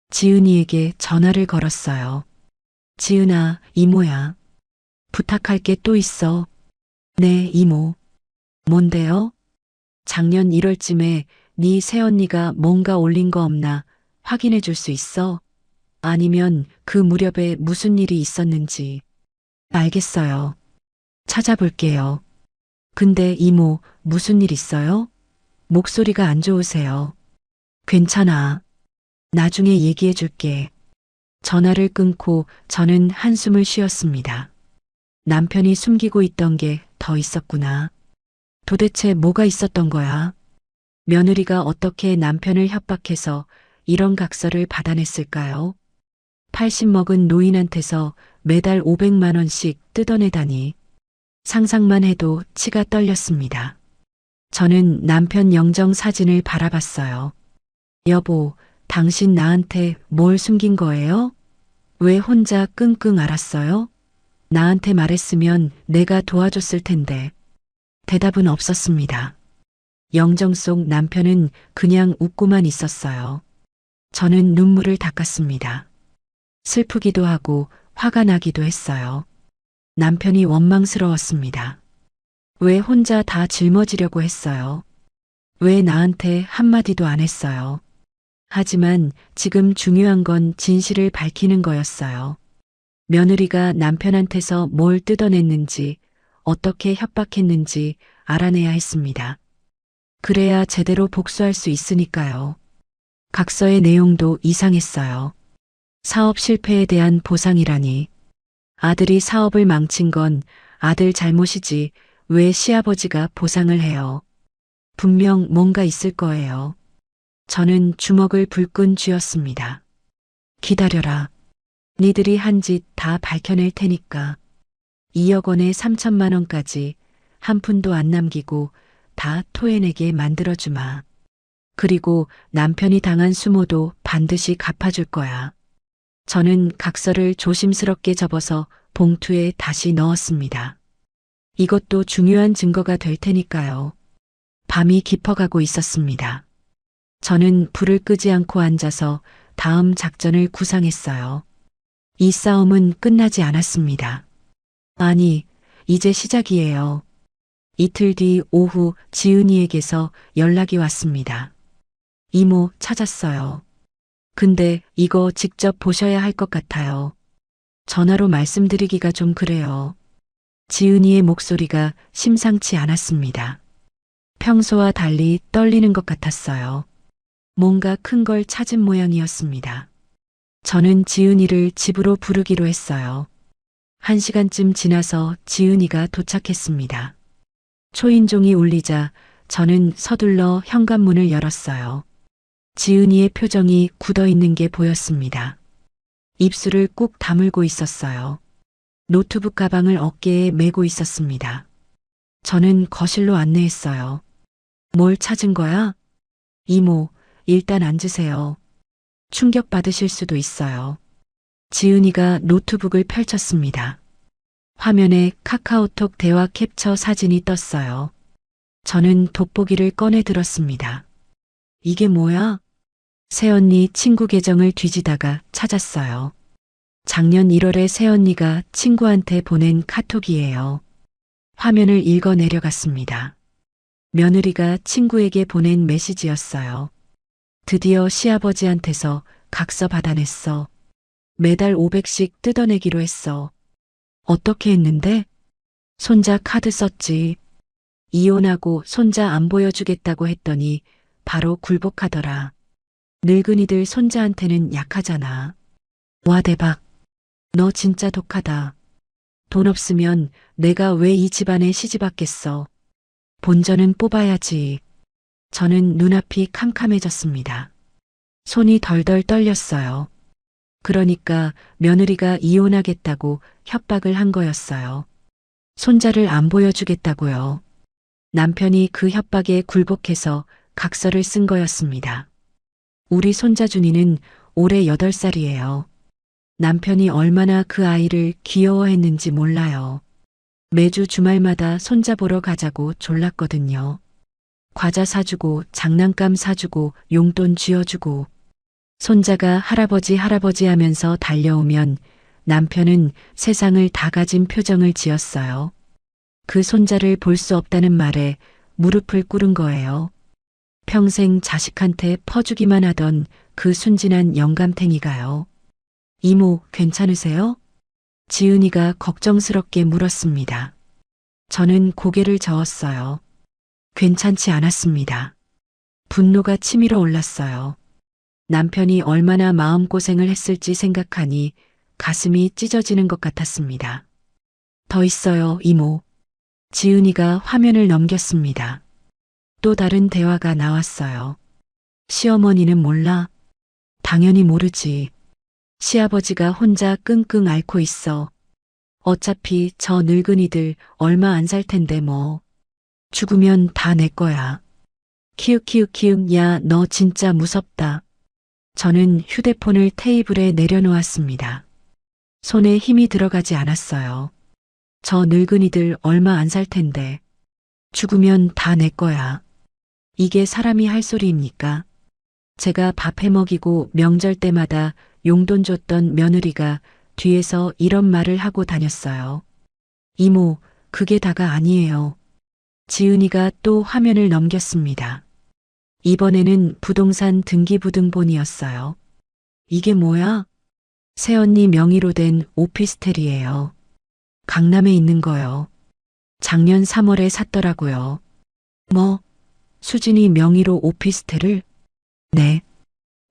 지은이에게 전화를 걸었어요. 지은아, 이모야. 부탁할 게 또 있어. 네, 이모. 뭔데요? 작년 1월쯤에 네 새언니가 뭔가 올린 거 없나 확인해 줄 수 있어? 아니면 그 무렵에 무슨 일이 있었는지. 알겠어요. 찾아볼게요. 근데 이모, 무슨 일 있어요? 목소리가 안 좋으세요. 괜찮아. 나중에 얘기해 줄게. 전화를 끊고 저는 한숨을 쉬었습니다. 남편이 숨기고 있던 게 더 있었구나. 도대체 뭐가 있었던 거야? 며느리가 어떻게 남편을 협박해서 이런 각서를 받아냈을까요? 80 먹은 노인한테서 매달 500만 원씩 뜯어내다니. 상상만 해도 치가 떨렸습니다. 저는 남편 영정 사진을 바라봤어요. 여보, 당신 나한테 뭘 숨긴 거예요? 왜 혼자 끙끙 앓았어요? 나한테 말했으면 내가 도와줬을 텐데. 대답은 없었습니다. 영정 속 남편은 그냥 웃고만 있었어요. 저는 눈물을 닦았습니다. 슬프기도 하고 화가 나기도 했어요. 남편이 원망스러웠습니다. 왜 혼자 다 짊어지려고 했어요? 왜 나한테 한마디도 안 했어요? 하지만 지금 중요한 건 진실을 밝히는 거였어요. 며느리가 남편한테서 뭘 뜯어냈는지, 어떻게 협박했는지 알아내야 했습니다. 그래야 제대로 복수할 수 있으니까요. 각서의 내용도 이상했어요. 사업 실패에 대한 보상이라니. 아들이 사업을 망친 건 아들 잘못이지 왜 시아버지가 보상을 해요? 분명 뭔가 있을 거예요. 저는 주먹을 불끈 쥐었습니다. 기다려라. 니들이 한 짓 다 밝혀낼 테니까. 2억 원에 3천만 원까지 한 푼도 안 남기고 다 토해내게 만들어주마. 그리고 남편이 당한 수모도 반드시 갚아줄 거야. 저는 각서를 조심스럽게 접어서 봉투에 다시 넣었습니다. 이것도 중요한 증거가 될 테니까요. 밤이 깊어가고 있었습니다. 저는 불을 끄지 않고 앉아서 다음 작전을 구상했어요. 이 싸움은 끝나지 않았습니다. 아니, 이제 시작이에요. 이틀 뒤 오후 지은이에게서 연락이 왔습니다. 이모 찾았어요. 근데 이거 직접 보셔야 할 것 같아요. 전화로 말씀드리기가 좀 그래요. 지은이의 목소리가 심상치 않았습니다. 평소와 달리 떨리는 것 같았어요. 뭔가 큰 걸 찾은 모양이었습니다. 저는 지은이를 집으로 부르기로 했어요. 1시간쯤 지나서 지은이가 도착했습니다. 초인종이 울리자 저는 서둘러 현관문을 열었어요. 지은이의 표정이 굳어 있는 게 보였습니다. 입술을 꾹 다물고 있었어요. 노트북 가방을 어깨에 메고 있었습니다. 저는 거실로 안내했어요. 뭘 찾은 거야? 이모, 일단 앉으세요. 충격받으실 수도 있어요. 지은이가 노트북을 펼쳤습니다. 화면에 카카오톡 대화 캡처 사진이 떴어요. 저는 돋보기를 꺼내 들었습니다. 이게 뭐야? 새언니 친구 계정을 뒤지다가 찾았어요. 작년 1월에 새언니가 친구한테 보낸 카톡이에요. 화면을 읽어 내려갔습니다. 며느리가 친구에게 보낸 메시지였어요. 드디어 시아버지한테서 각서 받아냈어. 매달 500씩 뜯어내기로 했어. 어떻게 했는데? 손자 카드 썼지. 이혼하고 손자 안 보여주겠다고 했더니 바로 굴복하더라. 늙은이들 손자한테는 약하잖아. 와 대박. 너 진짜 독하다. 돈 없으면 내가 왜 이 집안에 시집 왔겠어. 본전은 뽑아야지. 저는 눈앞이 캄캄해졌습니다. 손이 덜덜 떨렸어요. 그러니까 며느리가 이혼하겠다고 협박을 한 거였어요. 손자를 안 보여주겠다고요. 남편이 그 협박에 굴복해서 각서를 쓴 거였습니다. 우리 손자 준이는 올해 8살이에요. 남편이 얼마나 그 아이를 귀여워했는지 몰라요. 매주 주말마다 손자 보러 가자고 졸랐거든요. 과자 사주고 장난감 사주고 용돈 쥐어주고 손자가 할아버지 하면서 달려오면 남편은 세상을 다 가진 표정을 지었어요. 그 손자를 볼 수 없다는 말에 무릎을 꿇은 거예요. 평생 자식한테 퍼주기만 하던 그 순진한 영감탱이가요. 이모, 괜찮으세요? 지은이가 걱정스럽게 물었습니다. 저는 고개를 저었어요. 괜찮지 않았습니다. 분노가 치밀어 올랐어요. 남편이 얼마나 마음고생을 했을지 생각하니 가슴이 찢어지는 것 같았습니다. 더 있어요, 이모. 지은이가 화면을 넘겼습니다. 또 다른 대화가 나왔어요. 시어머니는 몰라? 당연히 모르지. 시아버지가 혼자 끙끙 앓고 있어. 어차피 저 늙은이들 얼마 안 살 텐데 뭐. 죽으면 다 내 거야. 키읔키읔키읔 야, 너 진짜 무섭다. 저는 휴대폰을 테이블에 내려놓았습니다. 손에 힘이 들어가지 않았어요. 저 늙은이들 얼마 안 살 텐데. 죽으면 다 내 거야. 이게 사람이 할 소리입니까? 제가 밥 해먹이고 명절 때마다 용돈 줬던 며느리가 뒤에서 이런 말을 하고 다녔어요. 이모, 그게 다가 아니에요. 지은이가 또 화면을 넘겼습니다. 이번에는 부동산 등기부등본이었어요. 이게 뭐야? 새언니 명의로 된 오피스텔이에요. 강남에 있는 거요. 작년 3월에 샀더라고요. 뭐, 수진이 명의로 오피스텔을? 네.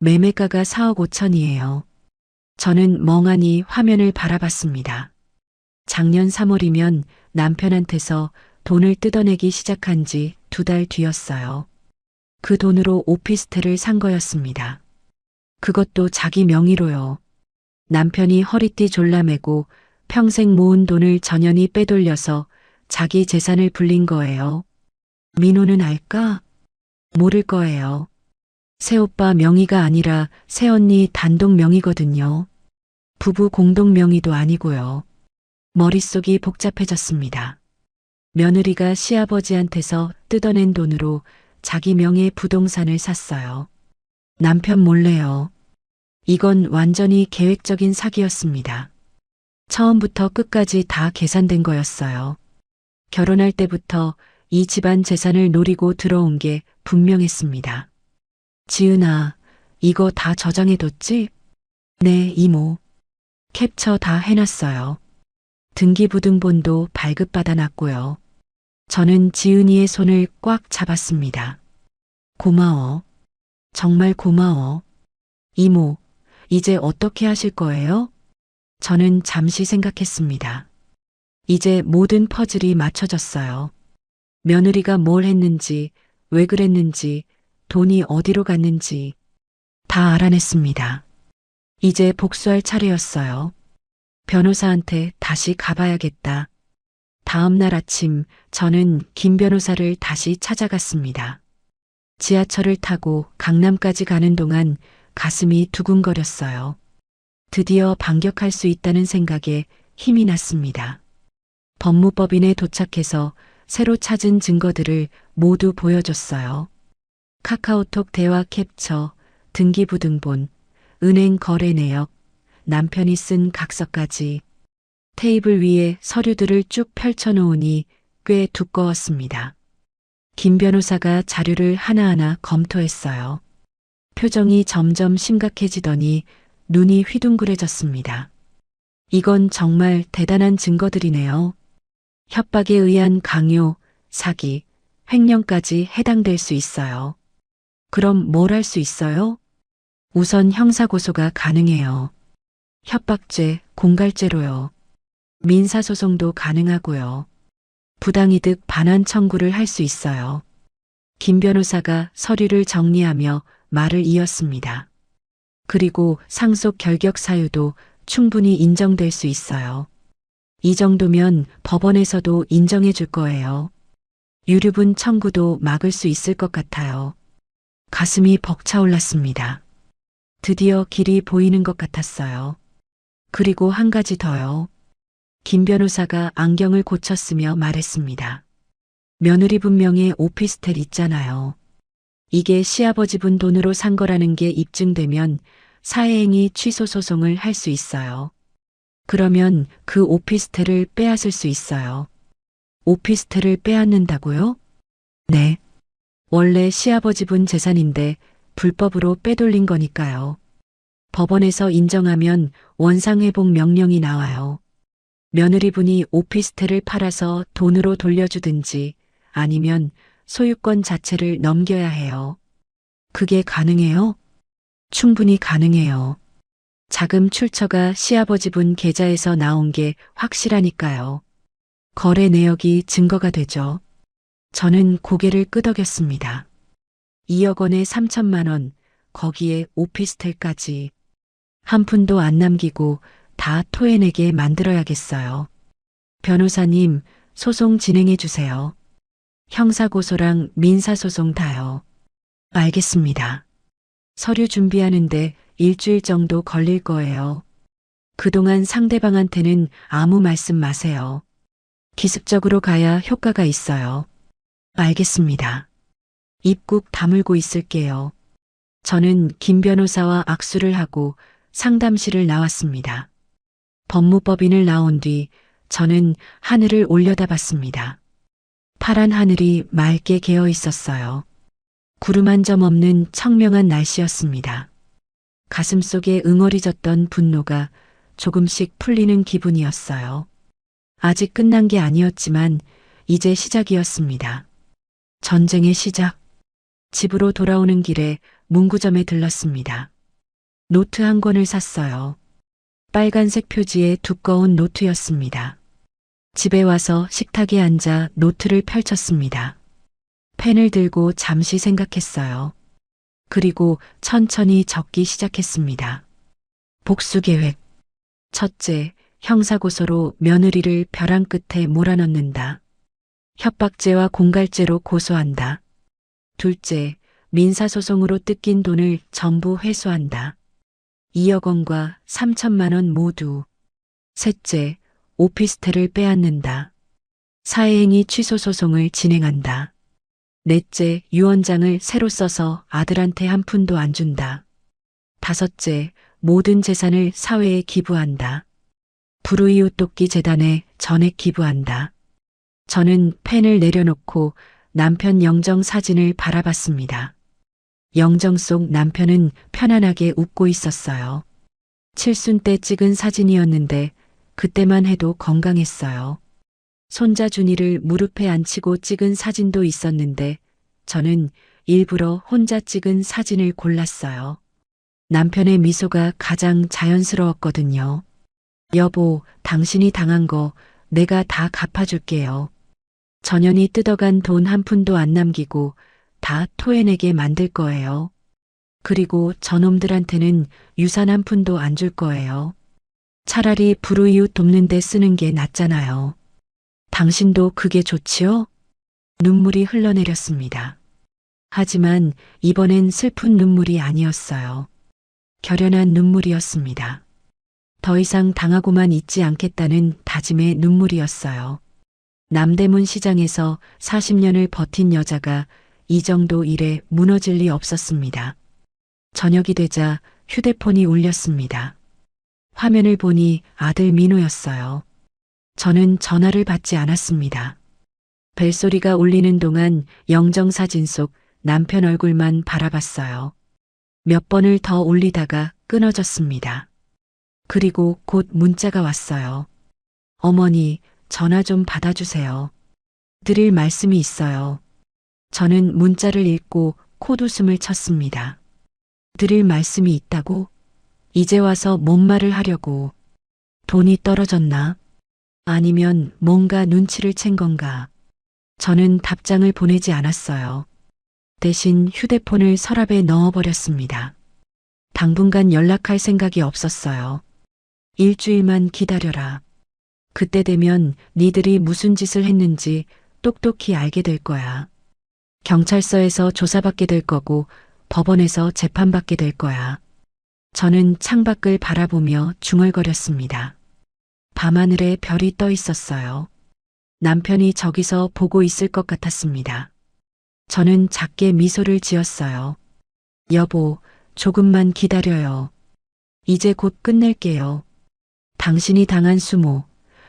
매매가가 4억 5천이에요. 저는 멍하니 화면을 바라봤습니다. 작년 3월이면 남편한테서 돈을 뜯어내기 시작한 지 2달 뒤였어요. 그 돈으로 오피스텔을 산 거였습니다. 그것도 자기 명의로요. 남편이 허리띠 졸라매고 평생 모은 돈을 전연히 빼돌려서 자기 재산을 불린 거예요. 민호는 알까? 모를 거예요. 새오빠 명의가 아니라 새언니 단독 명의거든요. 부부 공동 명의도 아니고요. 머릿속이 복잡해졌습니다. 며느리가 시아버지한테서 뜯어낸 돈으로 자기 명의 부동산을 샀어요. 남편 몰래요. 이건 완전히 계획적인 사기였습니다. 처음부터 끝까지 다 계산된 거였어요. 결혼할 때부터 이 집안 재산을 노리고 들어온 게 분명했습니다. 지은아, 이거 다 저장해뒀지? 네, 이모. 캡처 다 해놨어요. 등기부등본도 발급받아놨고요. 저는 지은이의 손을 꽉 잡았습니다. 고마워. 정말 고마워. 이모, 이제 어떻게 하실 거예요? 저는 잠시 생각했습니다. 이제 모든 퍼즐이 맞춰졌어요. 며느리가 뭘 했는지, 왜 그랬는지, 돈이 어디로 갔는지 다 알아냈습니다. 이제 복수할 차례였어요. 변호사한테 다시 가봐야겠다. 다음 날 아침 저는 김 변호사를 다시 찾아갔습니다. 지하철을 타고 강남까지 가는 동안 가슴이 두근거렸어요. 드디어 반격할 수 있다는 생각에 힘이 났습니다. 법무법인에 도착해서 새로 찾은 증거들을 모두 보여줬어요. 카카오톡 대화 캡처, 등기부등본, 은행 거래 내역, 남편이 쓴 각서까지 테이블 위에 서류들을 쭉 펼쳐놓으니 꽤 두꺼웠습니다. 김 변호사가 자료를 하나하나 검토했어요. 표정이 점점 심각해지더니 눈이 휘둥그레졌습니다. 이건 정말 대단한 증거들이네요. 협박에 의한 강요, 사기, 횡령까지 해당될 수 있어요. 그럼 뭘 할 수 있어요? 우선 형사고소가 가능해요. 협박죄, 공갈죄로요. 민사소송도 가능하고요. 부당이득 반환 청구를 할 수 있어요. 김 변호사가 서류를 정리하며 말을 이었습니다. 그리고 상속 결격 사유도 충분히 인정될 수 있어요. 이 정도면 법원에서도 인정해 줄 거예요. 유류분 청구도 막을 수 있을 것 같아요. 가슴이 벅차올랐습니다. 드디어 길이 보이는 것 같았어요. 그리고 한 가지 더요. 김 변호사가 안경을 고쳤으며 말했습니다. 며느리 분명히 오피스텔 있잖아요. 이게 시아버지분 돈으로 산 거라는 게 입증되면 사회행위 취소 소송을 할 수 있어요. 그러면 그 오피스텔을 빼앗을 수 있어요. 오피스텔을 빼앗는다고요? 네. 원래 시아버지분 재산인데 불법으로 빼돌린 거니까요. 법원에서 인정하면 원상회복 명령이 나와요. 며느리분이 오피스텔을 팔아서 돈으로 돌려주든지 아니면 소유권 자체를 넘겨야 해요. 그게 가능해요? 충분히 가능해요. 자금 출처가 시아버지분 계좌에서 나온 게 확실하니까요. 거래 내역이 증거가 되죠. 저는 고개를 끄덕였습니다. 2억 원에 3천만 원, 거기에 오피스텔까지. 한 푼도 안 남기고 다 토해내게 만들어야겠어요. 변호사님, 소송 진행해 주세요. 형사고소랑 민사소송 다요. 알겠습니다. 서류 준비하는데 일주일 정도 걸릴 거예요. 그동안 상대방한테는 아무 말씀 마세요. 기습적으로 가야 효과가 있어요. 알겠습니다. 입국 다물고 있을게요. 저는 김 변호사와 악수를 하고 상담실을 나왔습니다. 법무법인을 나온 뒤 저는 하늘을 올려다봤습니다. 파란 하늘이 맑게 개어 있었어요. 구름 한 점 없는 청명한 날씨였습니다. 가슴속에 응어리졌던 분노가 조금씩 풀리는 기분이었어요. 아직 끝난 게 아니었지만 이제 시작이었습니다. 전쟁의 시작. 집으로 돌아오는 길에 문구점에 들렀습니다. 노트 한 권을 샀어요. 빨간색 표지의 두꺼운 노트였습니다. 집에 와서 식탁에 앉아 노트를 펼쳤습니다. 펜을 들고 잠시 생각했어요. 그리고 천천히 적기 시작했습니다. 복수 계획. 첫째, 형사고소로 며느리를 벼랑 끝에 몰아넣는다. 협박죄와 공갈죄로 고소한다. 둘째, 민사소송으로 뜯긴 돈을 전부 회수한다. 2억 원과 3천만 원 모두. 셋째, 오피스텔을 빼앗는다. 사회행위 취소 소송을 진행한다. 넷째, 유언장을 새로 써서 아들한테 한 푼도 안 준다. 다섯째, 모든 재산을 사회에 기부한다. 불우이웃 돕기 재단에 전액 기부한다. 저는 펜을 내려놓고 남편 영정 사진을 바라봤습니다. 영정 속 남편은 편안하게 웃고 있었어요. 칠순 때 찍은 사진이었는데 그때만 해도 건강했어요. 손자 준이를 무릎에 앉히고 찍은 사진도 있었는데 저는 일부러 혼자 찍은 사진을 골랐어요. 남편의 미소가 가장 자연스러웠거든요. 여보, 당신이 당한 거 내가 다 갚아줄게요. 전현이 뜯어간 돈 한 푼도 안 남기고 다 토해내게 만들 거예요. 그리고 저놈들한테는 유산 한 푼도 안 줄 거예요. 차라리 불우이웃 돕는 데 쓰는 게 낫잖아요. 당신도 그게 좋지요? 눈물이 흘러내렸습니다. 하지만 이번엔 슬픈 눈물이 아니었어요. 결연한 눈물이었습니다. 더 이상 당하고만 있지 않겠다는 다짐의 눈물이었어요. 남대문 시장에서 40년을 버틴 여자가 이 정도 일에 무너질 리 없었습니다. 저녁이 되자 휴대폰이 울렸습니다. 화면을 보니 아들 민호였어요. 저는 전화를 받지 않았습니다. 벨소리가 울리는 동안 영정사진 속 남편 얼굴만 바라봤어요. 몇 번을 더 울리다가 끊어졌습니다. 그리고 곧 문자가 왔어요. 어머니, 전화 좀 받아주세요. 드릴 말씀이 있어요. 저는 문자를 읽고 콧웃음을 쳤습니다. 드릴 말씀이 있다고? 이제 와서 뭔 말을 하려고. 돈이 떨어졌나? 아니면 뭔가 눈치를 챈 건가? 저는 답장을 보내지 않았어요. 대신 휴대폰을 서랍에 넣어버렸습니다. 당분간 연락할 생각이 없었어요. 일주일만 기다려라. 그때 되면 니들이 무슨 짓을 했는지 똑똑히 알게 될 거야. 경찰서에서 조사받게 될 거고 법원에서 재판받게 될 거야. 저는 창밖을 바라보며 중얼거렸습니다. 밤하늘에 별이 떠 있었어요. 남편이 저기서 보고 있을 것 같았습니다. 저는 작게 미소를 지었어요. 여보, 조금만 기다려요. 이제 곧 끝낼게요. 당신이 당한 수모,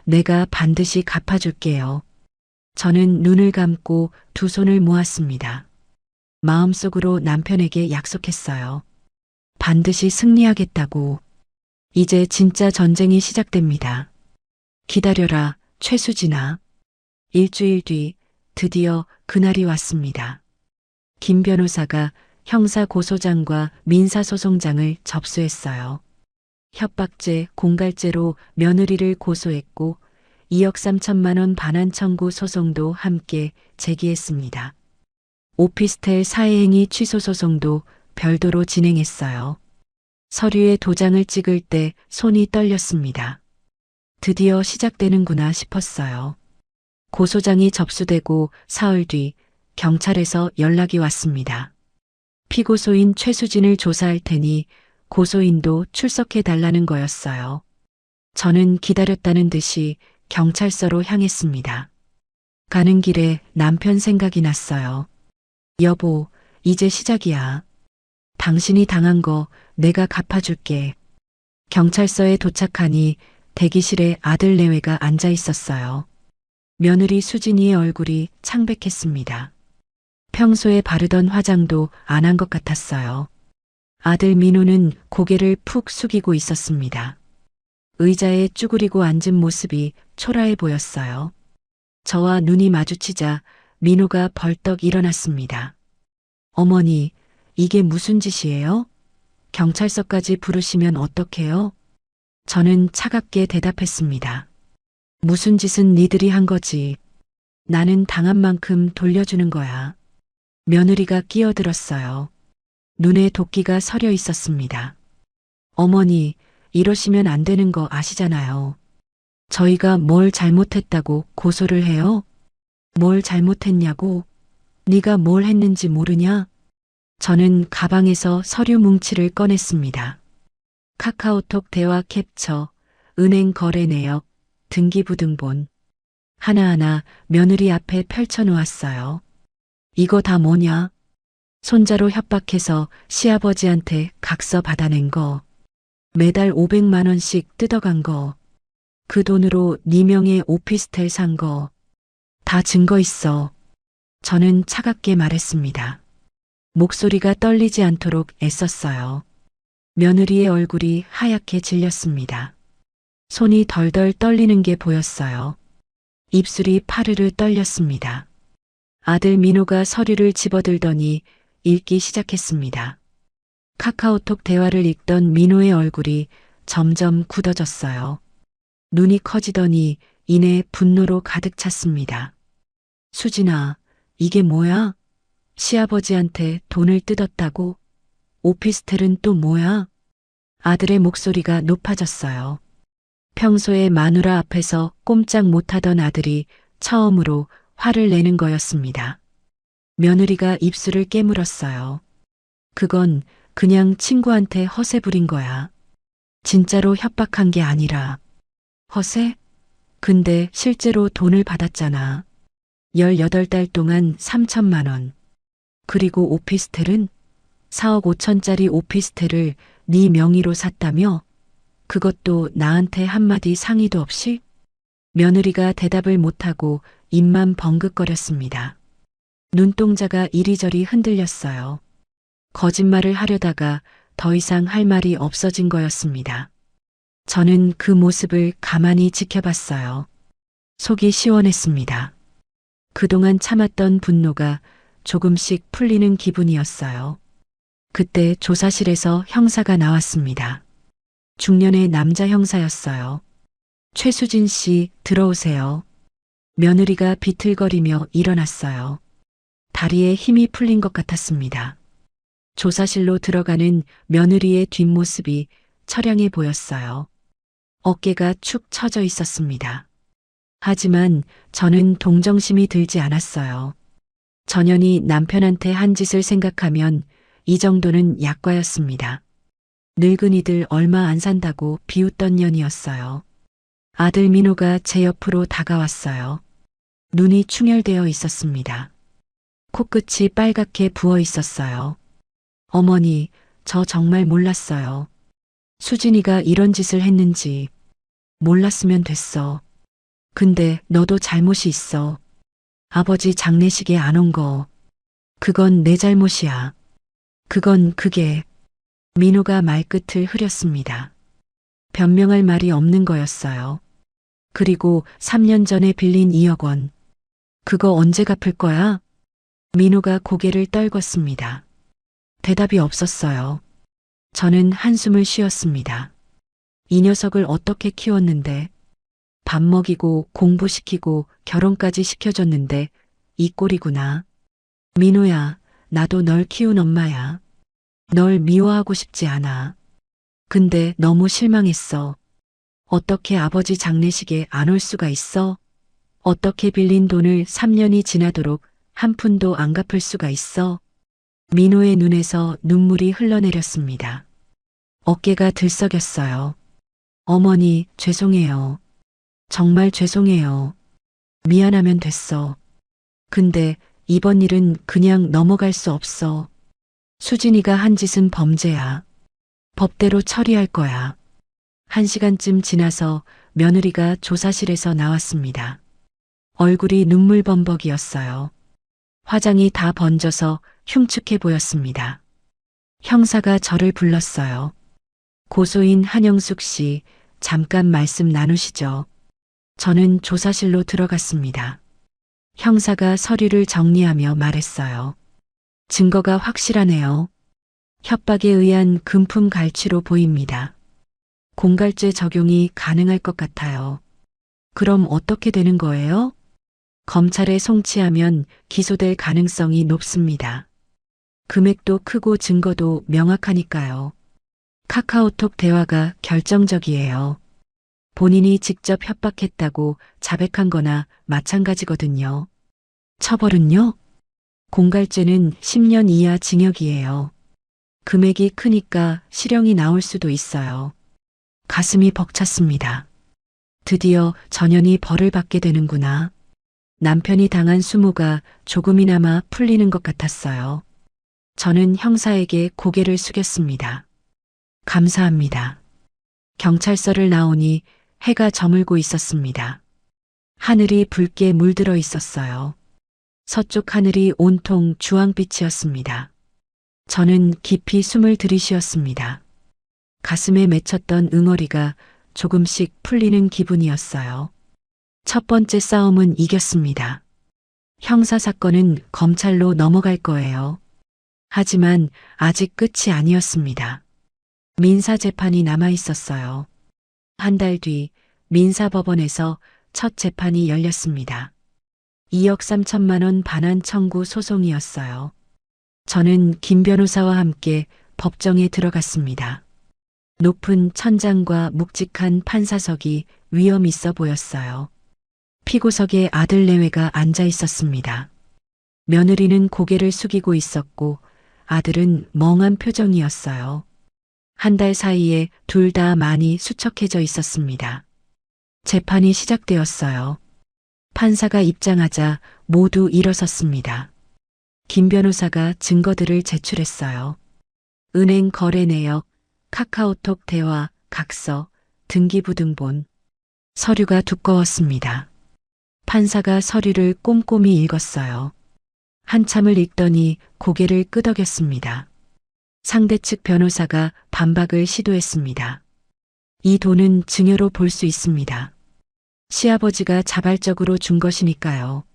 내가 반드시 갚아줄게요. 저는 눈을 감고 두 손을 모았습니다. 마음속으로 남편에게 약속했어요. 반드시 승리하겠다고. 이제 진짜 전쟁이 시작됩니다. 기다려라, 최수진아. 일주일 뒤 드디어 그날이 왔습니다. 김 변호사가 형사고소장과 민사소송장을 접수했어요. 협박죄, 공갈죄로 며느리를 고소했고 2억 3천만 원 반환 청구 소송도 함께 제기했습니다. 오피스텔 사회행위 취소 소송도 별도로 진행했어요. 서류에 도장을 찍을 때 손이 떨렸습니다. 드디어 시작되는구나 싶었어요. 고소장이 접수되고 사흘 뒤 경찰에서 연락이 왔습니다. 피고소인 최수진을 조사할 테니 고소인도 출석해 달라는 거였어요. 저는 기다렸다는 듯이 경찰서로 향했습니다. 가는 길에 남편 생각이 났어요. 여보, 이제 시작이야. 당신이 당한 거 내가 갚아줄게. 경찰서에 도착하니 대기실에 아들 내외가 앉아 있었어요. 며느리 수진이의 얼굴이 창백했습니다. 평소에 바르던 화장도 안 한 것 같았어요. 아들 민호는 고개를 푹 숙이고 있었습니다. 의자에 쭈그리고 앉은 모습이 초라해 보였어요. 저와 눈이 마주치자 민호가 벌떡 일어났습니다. 어머니, 이게 무슨 짓이에요? 경찰서까지 부르시면 어떡해요? 저는 차갑게 대답했습니다. 무슨 짓은 니들이 한 거지. 나는 당한 만큼 돌려주는 거야. 며느리가 끼어들었어요. 눈에 도끼가 서려 있었습니다. 어머니, 이러시면 안 되는 거 아시잖아요. 저희가 뭘 잘못했다고 고소를 해요? 뭘 잘못했냐고? 네가 뭘 했는지 모르냐? 저는 가방에서 서류 뭉치를 꺼냈습니다. 카카오톡 대화 캡처, 은행 거래 내역, 등기부등본. 하나하나 며느리 앞에 펼쳐놓았어요. 이거 다 뭐냐? 손자로 협박해서 시아버지한테 각서 받아낸 거. 매달 500만 원씩 뜯어간 거. 그 돈으로 네 명의 오피스텔 산 거. 다 증거 있어. 저는 차갑게 말했습니다. 목소리가 떨리지 않도록 애썼어요. 며느리의 얼굴이 하얗게 질렸습니다. 손이 덜덜 떨리는 게 보였어요. 입술이 파르르 떨렸습니다. 아들 민호가 서류를 집어들더니 읽기 시작했습니다. 카카오톡 대화를 읽던 민호의 얼굴이 점점 굳어졌어요. 눈이 커지더니 이내 분노로 가득 찼습니다. 수진아, 이게 뭐야? 시아버지한테 돈을 뜯었다고? 오피스텔은 또 뭐야? 아들의 목소리가 높아졌어요. 평소에 마누라 앞에서 꼼짝 못하던 아들이 처음으로 화를 내는 거였습니다. 며느리가 입술을 깨물었어요. 그건 그냥 친구한테 허세 부린 거야. 진짜로 협박한 게 아니라. 허세? 근데 실제로 돈을 받았잖아. 18달 동안 3천만 원. 그리고 오피스텔은 4억 5천짜리 오피스텔을 네 명의로 샀다며? 그것도 나한테 한마디 상의도 없이? 며느리가 대답을 못하고 입만 벙긋거렸습니다. 눈동자가 이리저리 흔들렸어요. 거짓말을 하려다가 더 이상 할 말이 없어진 거였습니다. 저는 그 모습을 가만히 지켜봤어요. 속이 시원했습니다. 그동안 참았던 분노가 조금씩 풀리는 기분이었어요. 그때 조사실에서 형사가 나왔습니다. 중년의 남자 형사였어요. 최수진 씨, 들어오세요. 며느리가 비틀거리며 일어났어요. 다리에 힘이 풀린 것 같았습니다. 조사실로 들어가는 며느리의 뒷모습이 처량해 보였어요. 어깨가 축 처져 있었습니다. 하지만 저는 동정심이 들지 않았어요. 전현이 남편한테 한 짓을 생각하면 이 정도는 약과였습니다. 늙은이들 얼마 안 산다고 비웃던 년이었어요. 아들 민호가 제 옆으로 다가왔어요. 눈이 충혈되어 있었습니다. 코끝이 빨갛게 부어 있었어요. 어머니, 저 정말 몰랐어요. 수진이가 이런 짓을 했는지. 몰랐으면 됐어. 근데 너도 잘못이 있어. 아버지 장례식에 안 온 거. 그건 내 잘못이야. 그게. 민호가 말끝을 흐렸습니다. 변명할 말이 없는 거였어요. 그리고 3년 전에 빌린 2억 원. 그거 언제 갚을 거야? 민호가 고개를 떨궜습니다. 대답이 없었어요. 저는 한숨을 쉬었습니다. 이 녀석을 어떻게 키웠는데, 밥 먹이고 공부시키고 결혼까지 시켜줬는데 이 꼴이구나. 민호야, 나도 널 키운 엄마야. 널 미워하고 싶지 않아. 근데 너무 실망했어. 어떻게 아버지 장례식에 안 올 수가 있어? 어떻게 빌린 돈을 3년이 지나도록 한 푼도 안 갚을 수가 있어? 민호의 눈에서 눈물이 흘러내렸습니다. 어깨가 들썩였어요. 어머니, 죄송해요. 정말 죄송해요. 미안하면 됐어. 근데 이번 일은 그냥 넘어갈 수 없어. 수진이가 한 짓은 범죄야. 법대로 처리할 거야. 1시간쯤 지나서 며느리가 조사실에서 나왔습니다. 얼굴이 눈물범벅이었어요. 화장이 다 번져서 흉측해 보였습니다. 형사가 저를 불렀어요. 고소인 한영숙 씨, 잠깐 말씀 나누시죠. 저는 조사실로 들어갔습니다. 형사가 서류를 정리하며 말했어요. 증거가 확실하네요. 협박에 의한 금품 갈취로 보입니다. 공갈죄 적용이 가능할 것 같아요. 그럼 어떻게 되는 거예요? 검찰에 송치하면 기소될 가능성이 높습니다. 금액도 크고 증거도 명확하니까요. 카카오톡 대화가 결정적이에요. 본인이 직접 협박했다고 자백한 거나 마찬가지거든요. 처벌은요? 공갈죄는 10년 이하 징역이에요. 금액이 크니까 실형이 나올 수도 있어요. 가슴이 벅찼습니다. 드디어 전현이 벌을 받게 되는구나. 남편이 당한 수모가 조금이나마 풀리는 것 같았어요. 저는 형사에게 고개를 숙였습니다. 감사합니다. 경찰서를 나오니 해가 저물고 있었습니다. 하늘이 붉게 물들어 있었어요. 서쪽 하늘이 온통 주황빛이었습니다. 저는 깊이 숨을 들이쉬었습니다. 가슴에 맺혔던 응어리가 조금씩 풀리는 기분이었어요. 첫 번째 싸움은 이겼습니다. 형사사건은 검찰로 넘어갈 거예요. 하지만 아직 끝이 아니었습니다. 민사재판이 남아 있었어요. 한 달 뒤 민사법원에서 첫 재판이 열렸습니다. 2억 3천만 원 반환 청구 소송이었어요. 저는 김 변호사와 함께 법정에 들어갔습니다. 높은 천장과 묵직한 판사석이 위험 있어 보였어요. 피고석에 아들 내외가 앉아 있었습니다. 며느리는 고개를 숙이고 있었고 아들은 멍한 표정이었어요. 한 달 사이에 둘 다 많이 수척해져 있었습니다. 재판이 시작되었어요. 판사가 입장하자 모두 일어섰습니다. 김 변호사가 증거들을 제출했어요. 은행 거래 내역, 카카오톡 대화, 각서, 등기부등본. 서류가 두꺼웠습니다. 판사가 서류를 꼼꼼히 읽었어요. 한참을 읽더니 고개를 끄덕였습니다. 상대 측 변호사가 반박을 시도했습니다. 이 돈은 증여로 볼 수 있습니다. 시아버지가 자발적으로 준 것이니까요.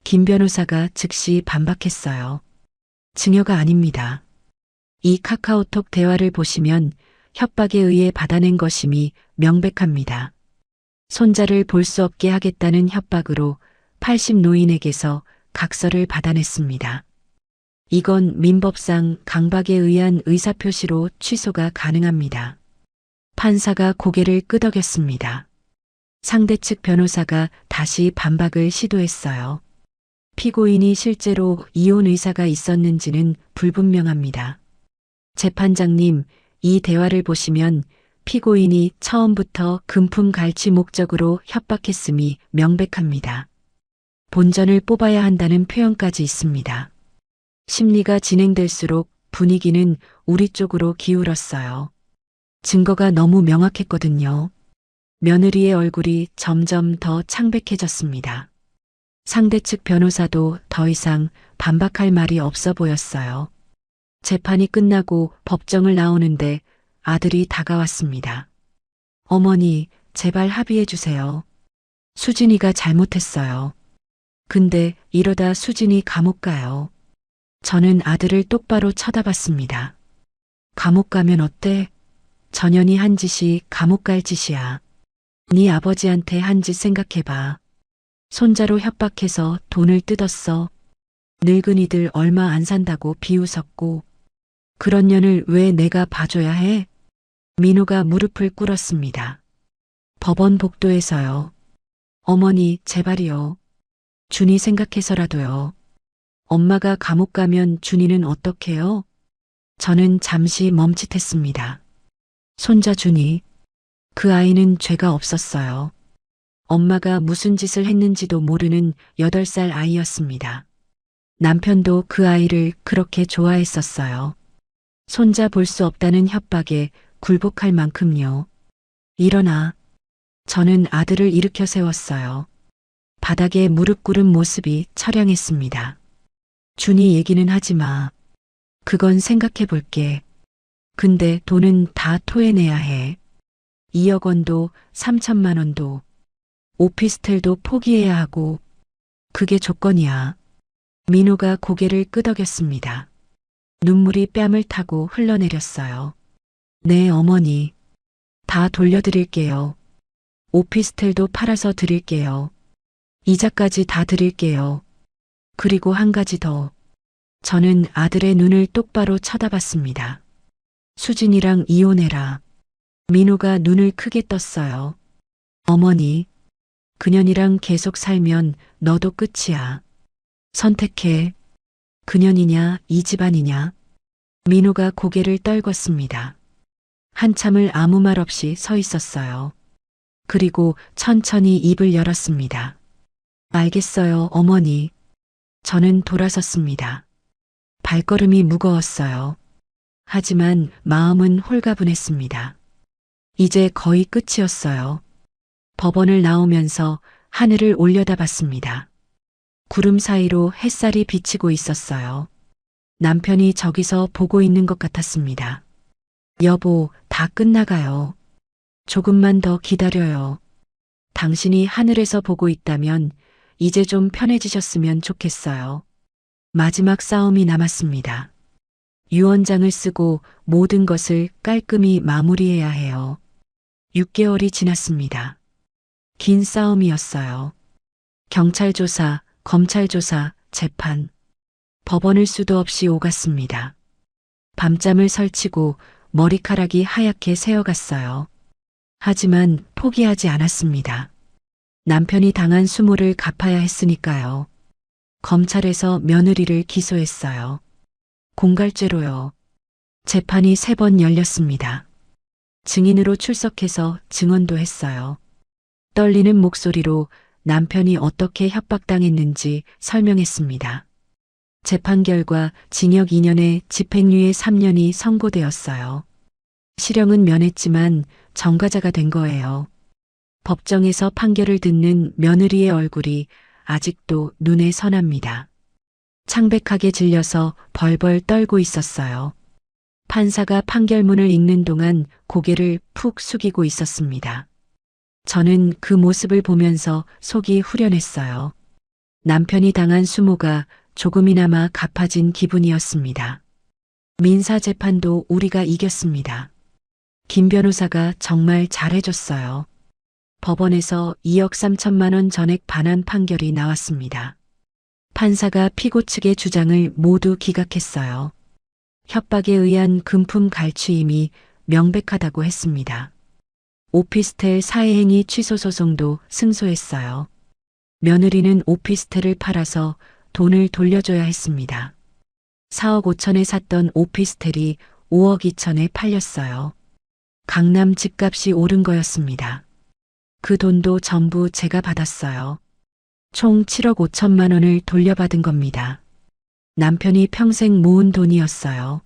김 변호사가 즉시 반박했어요. 증여가 아닙니다. 이 카카오톡 대화를 보시면 협박에 의해 받아낸 것임이 명백합니다. 손자를 볼 수 없게 하겠다는 협박으로 80 노인에게서 각서를 받아냈습니다. 이건 민법상 강박에 의한 의사표시로 취소가 가능합니다. 판사가 고개를 끄덕였습니다. 상대 측 변호사가 다시 반박을 시도했어요. 피고인이 실제로 이혼 의사가 있었는지는 불분명합니다. 재판장님, 이 대화를 보시면 피고인이 처음부터 금품 갈취 목적으로 협박했음이 명백합니다. 본전을 뽑아야 한다는 표현까지 있습니다. 심리가 진행될수록 분위기는 우리 쪽으로 기울었어요. 증거가 너무 명확했거든요. 며느리의 얼굴이 점점 더 창백해졌습니다. 상대 측 변호사도 더 이상 반박할 말이 없어 보였어요. 재판이 끝나고 법정을 나오는데 아들이 다가왔습니다. 어머니, 제발 합의해 주세요. 수진이가 잘못했어요. 근데 이러다 수진이 감옥 가요. 저는 아들을 똑바로 쳐다봤습니다. 감옥 가면 어때? 전현이 한 짓이 감옥 갈 짓이야. 네 아버지한테 한 짓 생각해봐. 손자로 협박해서 돈을 뜯었어. 늙은이들 얼마 안 산다고 비웃었고. 그런 년을 왜 내가 봐줘야 해? 민호가 무릎을 꿇었습니다. 법원 복도에서요. 어머니, 제발이요. 준이 생각해서라도요. 엄마가 감옥 가면 준이는 어떡해요? 저는 잠시 멈칫했습니다. 손자 준이. 그 아이는 죄가 없었어요. 엄마가 무슨 짓을 했는지도 모르는 8살 아이였습니다. 남편도 그 아이를 그렇게 좋아했었어요. 손자 볼 수 없다는 협박에 굴복할 만큼요. 일어나. 저는 아들을 일으켜 세웠어요. 바닥에 무릎 꿇은 모습이 처량했습니다. 준이 얘기는 하지 마. 그건 생각해 볼게. 근데 돈은 다 토해내야 해. 2억 원도 3천만 원도. 오피스텔도 포기해야 하고. 그게 조건이야. 민호가 고개를 끄덕였습니다. 눈물이 뺨을 타고 흘러내렸어요. 네, 어머니. 다 돌려드릴게요. 오피스텔도 팔아서 드릴게요. 이자까지 다 드릴게요. 그리고 한 가지 더. 저는 아들의 눈을 똑바로 쳐다봤습니다. 수진이랑 이혼해라. 민호가 눈을 크게 떴어요. 어머니, 그년이랑 계속 살면 너도 끝이야. 선택해. 그년이냐, 이 집안이냐. 민호가 고개를 떨궜습니다. 한참을 아무 말 없이 서 있었어요. 그리고 천천히 입을 열었습니다. 알겠어요, 어머니. 저는 돌아섰습니다. 발걸음이 무거웠어요. 하지만 마음은 홀가분했습니다. 이제 거의 끝이었어요. 법원을 나오면서 하늘을 올려다봤습니다. 구름 사이로 햇살이 비치고 있었어요. 남편이 저기서 보고 있는 것 같았습니다. 여보, 다 끝나가요. 조금만 더 기다려요. 당신이 하늘에서 보고 있다면 이제 좀 편해지셨으면 좋겠어요. 마지막 싸움이 남았습니다. 유언장을 쓰고 모든 것을 깔끔히 마무리해야 해요. 6개월이 지났습니다. 긴 싸움이었어요. 경찰 조사, 검찰 조사, 재판. 법원을 수도 없이 오갔습니다. 밤잠을 설치고 머리카락이 하얗게 새어갔어요. 하지만 포기하지 않았습니다. 남편이 당한 수모를 갚아야 했으니까요. 검찰에서 며느리를 기소했어요. 공갈죄로요. 재판이 3번 열렸습니다. 증인으로 출석해서 증언도 했어요. 떨리는 목소리로 남편이 어떻게 협박당했는지 설명했습니다. 재판 결과 징역 2년에 집행유예 3년이 선고되었어요. 실형은 면했지만 전과자가 된 거예요. 법정에서 판결을 듣는 며느리의 얼굴이 아직도 눈에 선합니다. 창백하게 질려서 벌벌 떨고 있었어요. 판사가 판결문을 읽는 동안 고개를 푹 숙이고 있었습니다. 저는 그 모습을 보면서 속이 후련했어요. 남편이 당한 수모가 조금이나마 갚아진 기분이었습니다. 민사재판도 우리가 이겼습니다. 김 변호사가 정말 잘해줬어요. 법원에서 2억 3천만 원 전액 반환 판결이 나왔습니다. 판사가 피고 측의 주장을 모두 기각했어요. 협박에 의한 금품 갈취임이 명백하다고 했습니다. 오피스텔 사회행위 취소 소송도 승소했어요. 며느리는 오피스텔을 팔아서 돈을 돌려줘야 했습니다. 4억 5천에 샀던 오피스텔이 5억 2천에 팔렸어요. 강남 집값이 오른 거였습니다. 그 돈도 전부 제가 받았어요. 총 7억 5천만 원을 돌려받은 겁니다. 남편이 평생 모은 돈이었어요.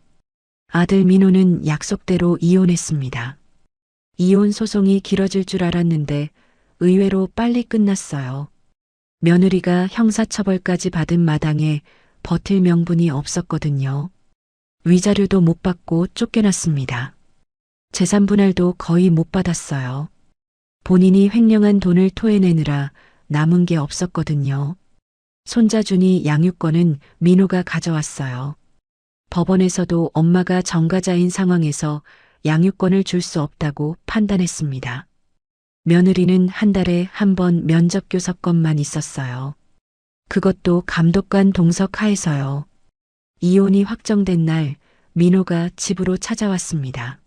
아들 민호는 약속대로 이혼했습니다. 이혼 소송이 길어질 줄 알았는데 의외로 빨리 끝났어요. 며느리가 형사처벌까지 받은 마당에 버틸 명분이 없었거든요. 위자료도 못 받고 쫓겨났습니다. 재산 분할도 거의 못 받았어요. 본인이 횡령한 돈을 토해내느라 남은 게 없었거든요. 손자 준이 양육권은 민호가 가져왔어요. 법원에서도 엄마가 전과자인 상황에서 양육권을 줄 수 없다고 판단했습니다. 며느리는 한 달에 한 번 면접 교섭권만 있었어요. 그것도 감독관 동석 하에서요. 이혼이 확정된 날 민호가 집으로 찾아왔습니다.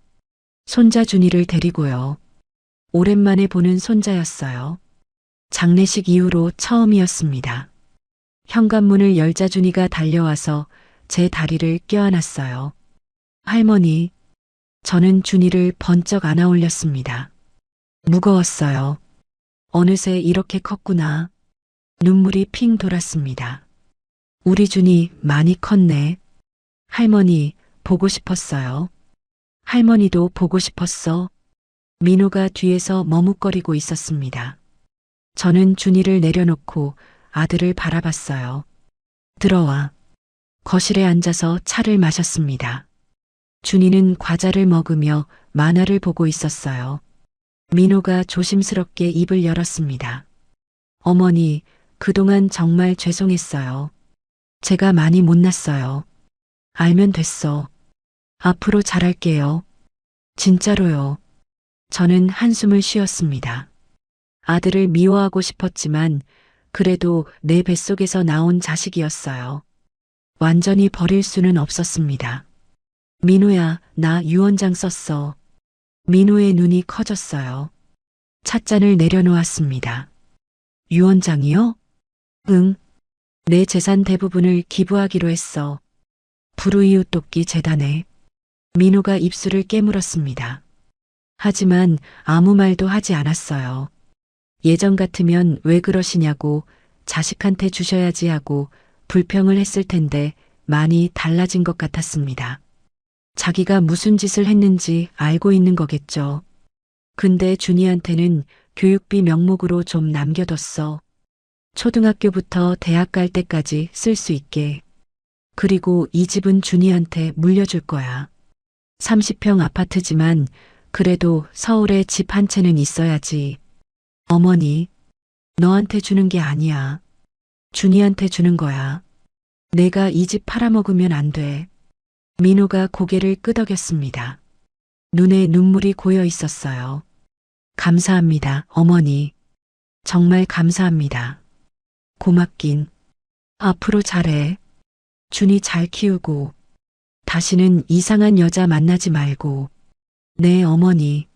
손자 준이를 데리고요. 오랜만에 보는 손자였어요. 장례식 이후로 처음이었습니다. 현관문을 열자 준이가 달려와서 제 다리를 껴안았어요. 할머니, 저는 준이를 번쩍 안아 올렸습니다. 무거웠어요. 어느새 이렇게 컸구나. 눈물이 핑 돌았습니다. 우리 준이 많이 컸네. 할머니, 보고 싶었어요. 할머니도 보고 싶었어. 민호가 뒤에서 머뭇거리고 있었습니다. 저는 준이를 내려놓고 아들을 바라봤어요. 들어와. 거실에 앉아서 차를 마셨습니다. 준이는 과자를 먹으며 만화를 보고 있었어요. 민호가 조심스럽게 입을 열었습니다. 어머니, 그동안 정말 죄송했어요. 제가 많이 못났어요. 알면 됐어. 앞으로 잘할게요. 진짜로요. 저는 한숨을 쉬었습니다. 아들을 미워하고 싶었지만 그래도 내 뱃속에서 나온 자식이었어요. 완전히 버릴 수는 없었습니다. 민호야, 나 유언장 썼어. 민호의 눈이 커졌어요. 찻잔을 내려놓았습니다. 유언장이요? 응. 내 재산 대부분을 기부하기로 했어. 불우이웃 돕기 재단에. 민호가 입술을 깨물었습니다. 하지만 아무 말도 하지 않았어요. 예전 같으면 왜 그러시냐고 자식한테 주셔야지 하고 불평을 했을 텐데 많이 달라진 것 같았습니다. 자기가 무슨 짓을 했는지 알고 있는 거겠죠. 근데 준이한테는 교육비 명목으로 좀 남겨뒀어. 초등학교부터 대학 갈 때까지 쓸 수 있게. 그리고 이 집은 준이한테 물려줄 거야. 30평 아파트지만 그래도 서울에 집 한 채는 있어야지. 어머니, 너한테 주는 게 아니야. 준이한테 주는 거야. 내가 이 집 팔아먹으면 안 돼. 민호가 고개를 끄덕였습니다. 눈에 눈물이 고여 있었어요. 감사합니다, 어머니. 정말 감사합니다. 고맙긴. 앞으로 잘해. 준이 잘 키우고. 다시는 이상한 여자 만나지 말고. 네, 어머니.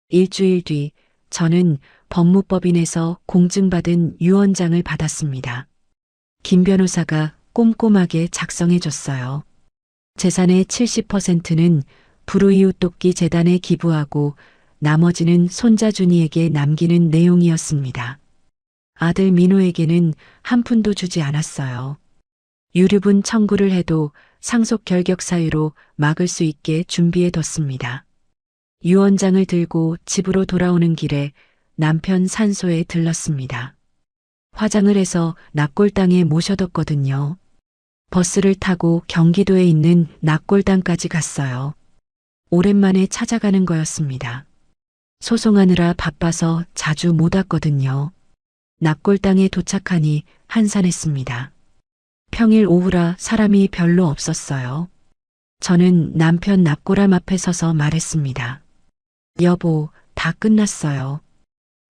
일주일 뒤 저는 법무법인에서 공증받은 유언장을 받았습니다. 김 변호사가 꼼꼼하게 작성해줬어요. 재산의 70%는 불우이웃 돕기 재단에 기부하고 나머지는 손자 준이에게 남기는 내용이었습니다. 아들 민호에게는 한 푼도 주지 않았어요. 유류분 청구를 해도 상속 결격 사유로 막을 수 있게 준비해뒀습니다. 유언장을 들고 집으로 돌아오는 길에 남편 산소에 들렀습니다. 화장을 해서 납골당에 모셔뒀거든요. 버스를 타고 경기도에 있는 납골당까지 갔어요. 오랜만에 찾아가는 거였습니다. 소송하느라 바빠서 자주 못 왔거든요. 납골당에 도착하니 한산했습니다. 평일 오후라 사람이 별로 없었어요. 저는 남편 납골함 앞에 서서 말했습니다. 여보, 다 끝났어요.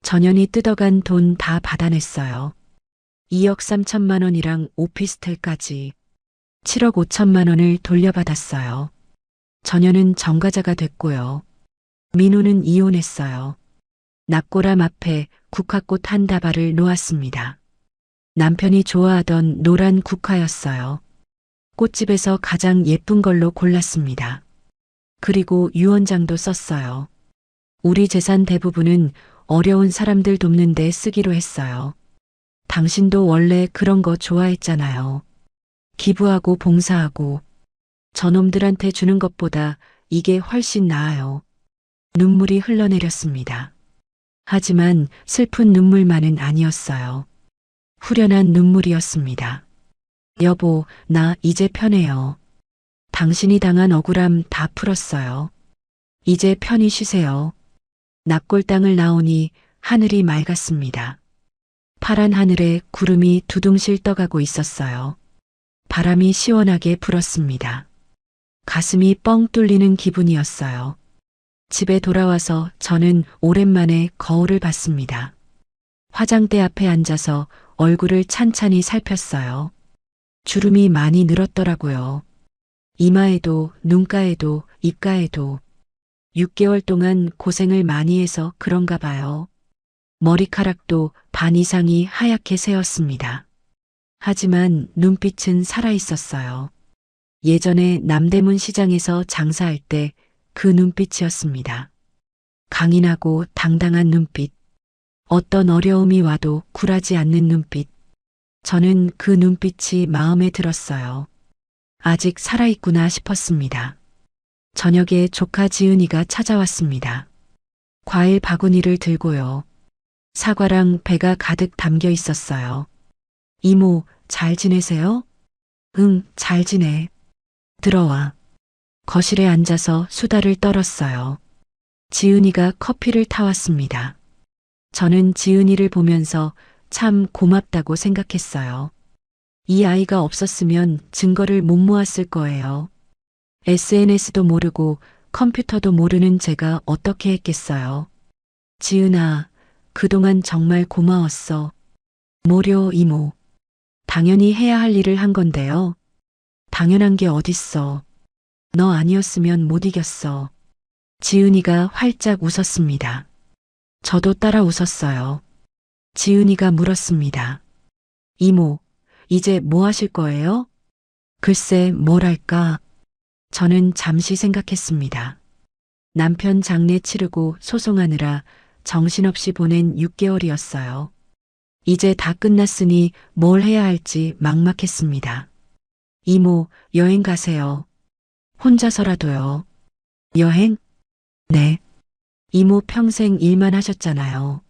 전현이 뜯어간 돈 다 받아냈어요. 2억 3천만 원이랑 오피스텔까지 7억 5천만 원을 돌려받았어요. 전현은 정가자가 됐고요. 민호는 이혼했어요. 납골함 앞에 국화꽃 한 다발을 놓았습니다. 남편이 좋아하던 노란 국화였어요. 꽃집에서 가장 예쁜 걸로 골랐습니다. 그리고 유언장도 썼어요. 우리 재산 대부분은 어려운 사람들 돕는 데 쓰기로 했어요. 당신도 원래 그런 거 좋아했잖아요. 기부하고 봉사하고. 저놈들한테 주는 것보다 이게 훨씬 나아요. 눈물이 흘러내렸습니다. 하지만 슬픈 눈물만은 아니었어요. 후련한 눈물이었습니다. 여보, 나 이제 편해요. 당신이 당한 억울함 다 풀었어요. 이제 편히 쉬세요. 납골당을 나오니 하늘이 맑았습니다. 파란 하늘에 구름이 두둥실 떠가고 있었어요. 바람이 시원하게 불었습니다. 가슴이 뻥 뚫리는 기분이었어요. 집에 돌아와서 저는 오랜만에 거울을 봤습니다. 화장대 앞에 앉아서 얼굴을 찬찬히 살폈어요. 주름이 많이 늘었더라고요. 이마에도 눈가에도 입가에도 6개월 동안 고생을 많이 해서 그런가 봐요. 머리카락도 반 이상이 하얗게 새었습니다. 하지만 눈빛은 살아있었어요. 예전에 남대문 시장에서 장사할 때 그 눈빛이었습니다. 강인하고 당당한 눈빛. 어떤 어려움이 와도 굴하지 않는 눈빛. 저는 그 눈빛이 마음에 들었어요. 아직 살아있구나 싶었습니다. 저녁에 조카 지은이가 찾아왔습니다. 과일 바구니를 들고요. 사과랑 배가 가득 담겨 있었어요. 이모, 잘 지내세요? 응, 잘 지내. 들어와. 거실에 앉아서 수다를 떨었어요. 지은이가 커피를 타왔습니다. 저는 지은이를 보면서 참 고맙다고 생각했어요. 이 아이가 없었으면 증거를 못 모았을 거예요. SNS도 모르고 컴퓨터도 모르는 제가 어떻게 했겠어요. 지은아, 그동안 정말 고마웠어. 모려 이모. 당연히 해야 할 일을 한 건데요. 당연한 게 어딨어. 너 아니었으면 못 이겼어. 지은이가 활짝 웃었습니다. 저도 따라 웃었어요. 지은이가 물었습니다. 이모, 이제 뭐 하실 거예요? 글쎄, 뭘 할까? 저는 잠시 생각했습니다. 남편 장례 치르고 소송하느라 정신없이 보낸 6개월이었어요. 이제 다 끝났으니 뭘 해야 할지 막막했습니다. 이모, 여행 가세요. 혼자서라도요. 여행? 네. 이모 평생 일만 하셨잖아요.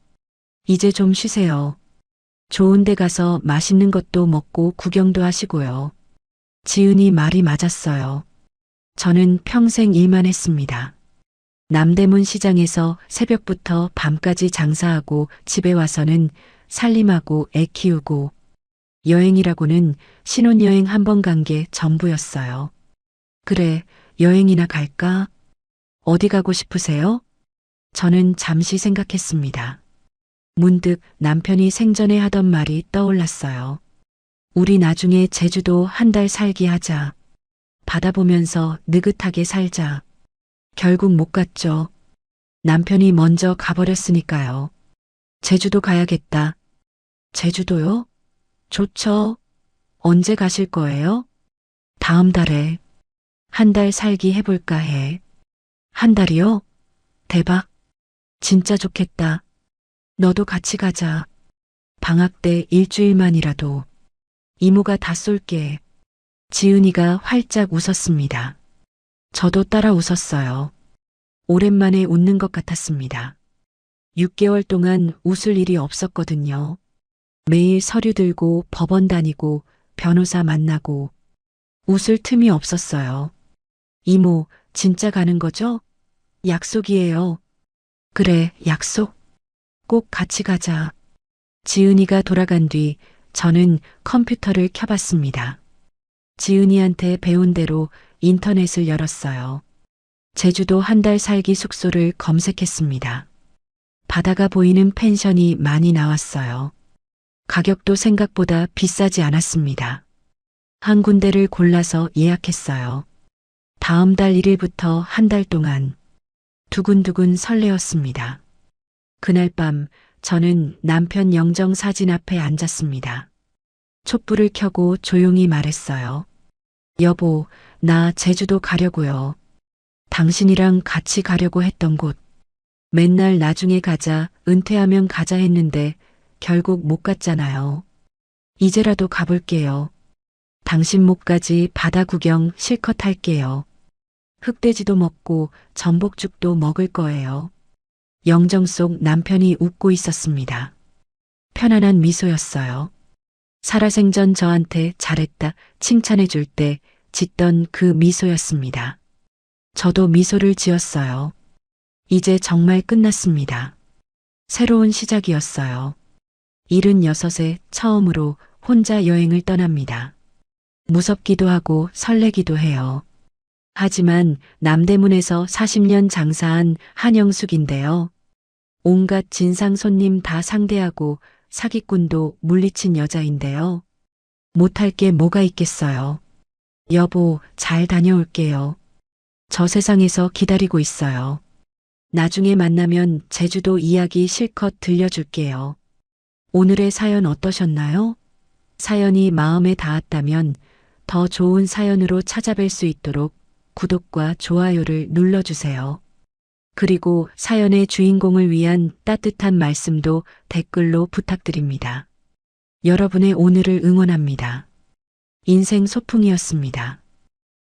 이제 좀 쉬세요. 좋은 데 가서 맛있는 것도 먹고 구경도 하시고요. 지은이 말이 맞았어요. 저는 평생 일만 했습니다. 남대문 시장에서 새벽부터 밤까지 장사하고 집에 와서는 살림하고 애 키우고 여행이라고는 신혼여행 한 번 간 게 전부였어요. 그래, 여행이나 갈까? 어디 가고 싶으세요? 저는 잠시 생각했습니다. 문득 남편이 생전에 하던 말이 떠올랐어요. 우리 나중에 제주도 한 달 살기 하자. 바다 보면서 느긋하게 살자. 결국 못 갔죠. 남편이 먼저 가버렸으니까요. 제주도 가야겠다. 제주도요? 좋죠. 언제 가실 거예요? 다음 달에. 한 달 살기 해볼까 해. 한 달이요? 대박. 진짜 좋겠다. 너도 같이 가자. 방학 때 일주일만이라도. 이모가 다 쏠게. 지은이가 활짝 웃었습니다. 저도 따라 웃었어요. 오랜만에 웃는 것 같았습니다. 6개월 동안 웃을 일이 없었거든요. 매일 서류 들고 법원 다니고 변호사 만나고 웃을 틈이 없었어요. 이모, 진짜 가는 거죠? 약속이에요. 그래, 약속. 꼭 같이 가자. 지은이가 돌아간 뒤 저는 컴퓨터를 켜봤습니다. 지은이한테 배운 대로 인터넷을 열었어요. 제주도 한 달 살기 숙소를 검색했습니다. 바다가 보이는 펜션이 많이 나왔어요. 가격도 생각보다 비싸지 않았습니다. 한 군데를 골라서 예약했어요. 다음 달 1일부터 한 달 동안 두근두근 설레었습니다. 그날 밤 저는 남편 영정 사진 앞에 앉았습니다. 촛불을 켜고 조용히 말했어요. 여보, 나 제주도 가려고요. 당신이랑 같이 가려고 했던 곳. 맨날 나중에 가자, 은퇴하면 가자 했는데 결국 못 갔잖아요. 이제라도 가볼게요. 당신 목까지 바다 구경 실컷 할게요. 흑돼지도 먹고 전복죽도 먹을 거예요. 영정 속 남편이 웃고 있었습니다. 편안한 미소였어요. 살아생전 저한테 잘했다 칭찬해 줄 때 짓던 그 미소였습니다. 저도 미소를 지었어요. 이제 정말 끝났습니다. 새로운 시작이었어요. 76에 처음으로 혼자 여행을 떠납니다. 무섭기도 하고 설레기도 해요. 하지만 남대문에서 40년 장사한 한영숙인데요. 온갖 진상 손님 다 상대하고 사기꾼도 물리친 여자인데요. 못할 게 뭐가 있겠어요. 여보, 잘 다녀올게요. 저 세상에서 기다리고 있어요. 나중에 만나면 제주도 이야기 실컷 들려줄게요. 오늘의 사연 어떠셨나요? 사연이 마음에 닿았다면 더 좋은 사연으로 찾아뵐 수 있도록 구독과 좋아요를 눌러주세요. 그리고 사연의 주인공을 위한 따뜻한 말씀도 댓글로 부탁드립니다. 여러분의 오늘을 응원합니다. 인생 소풍이었습니다.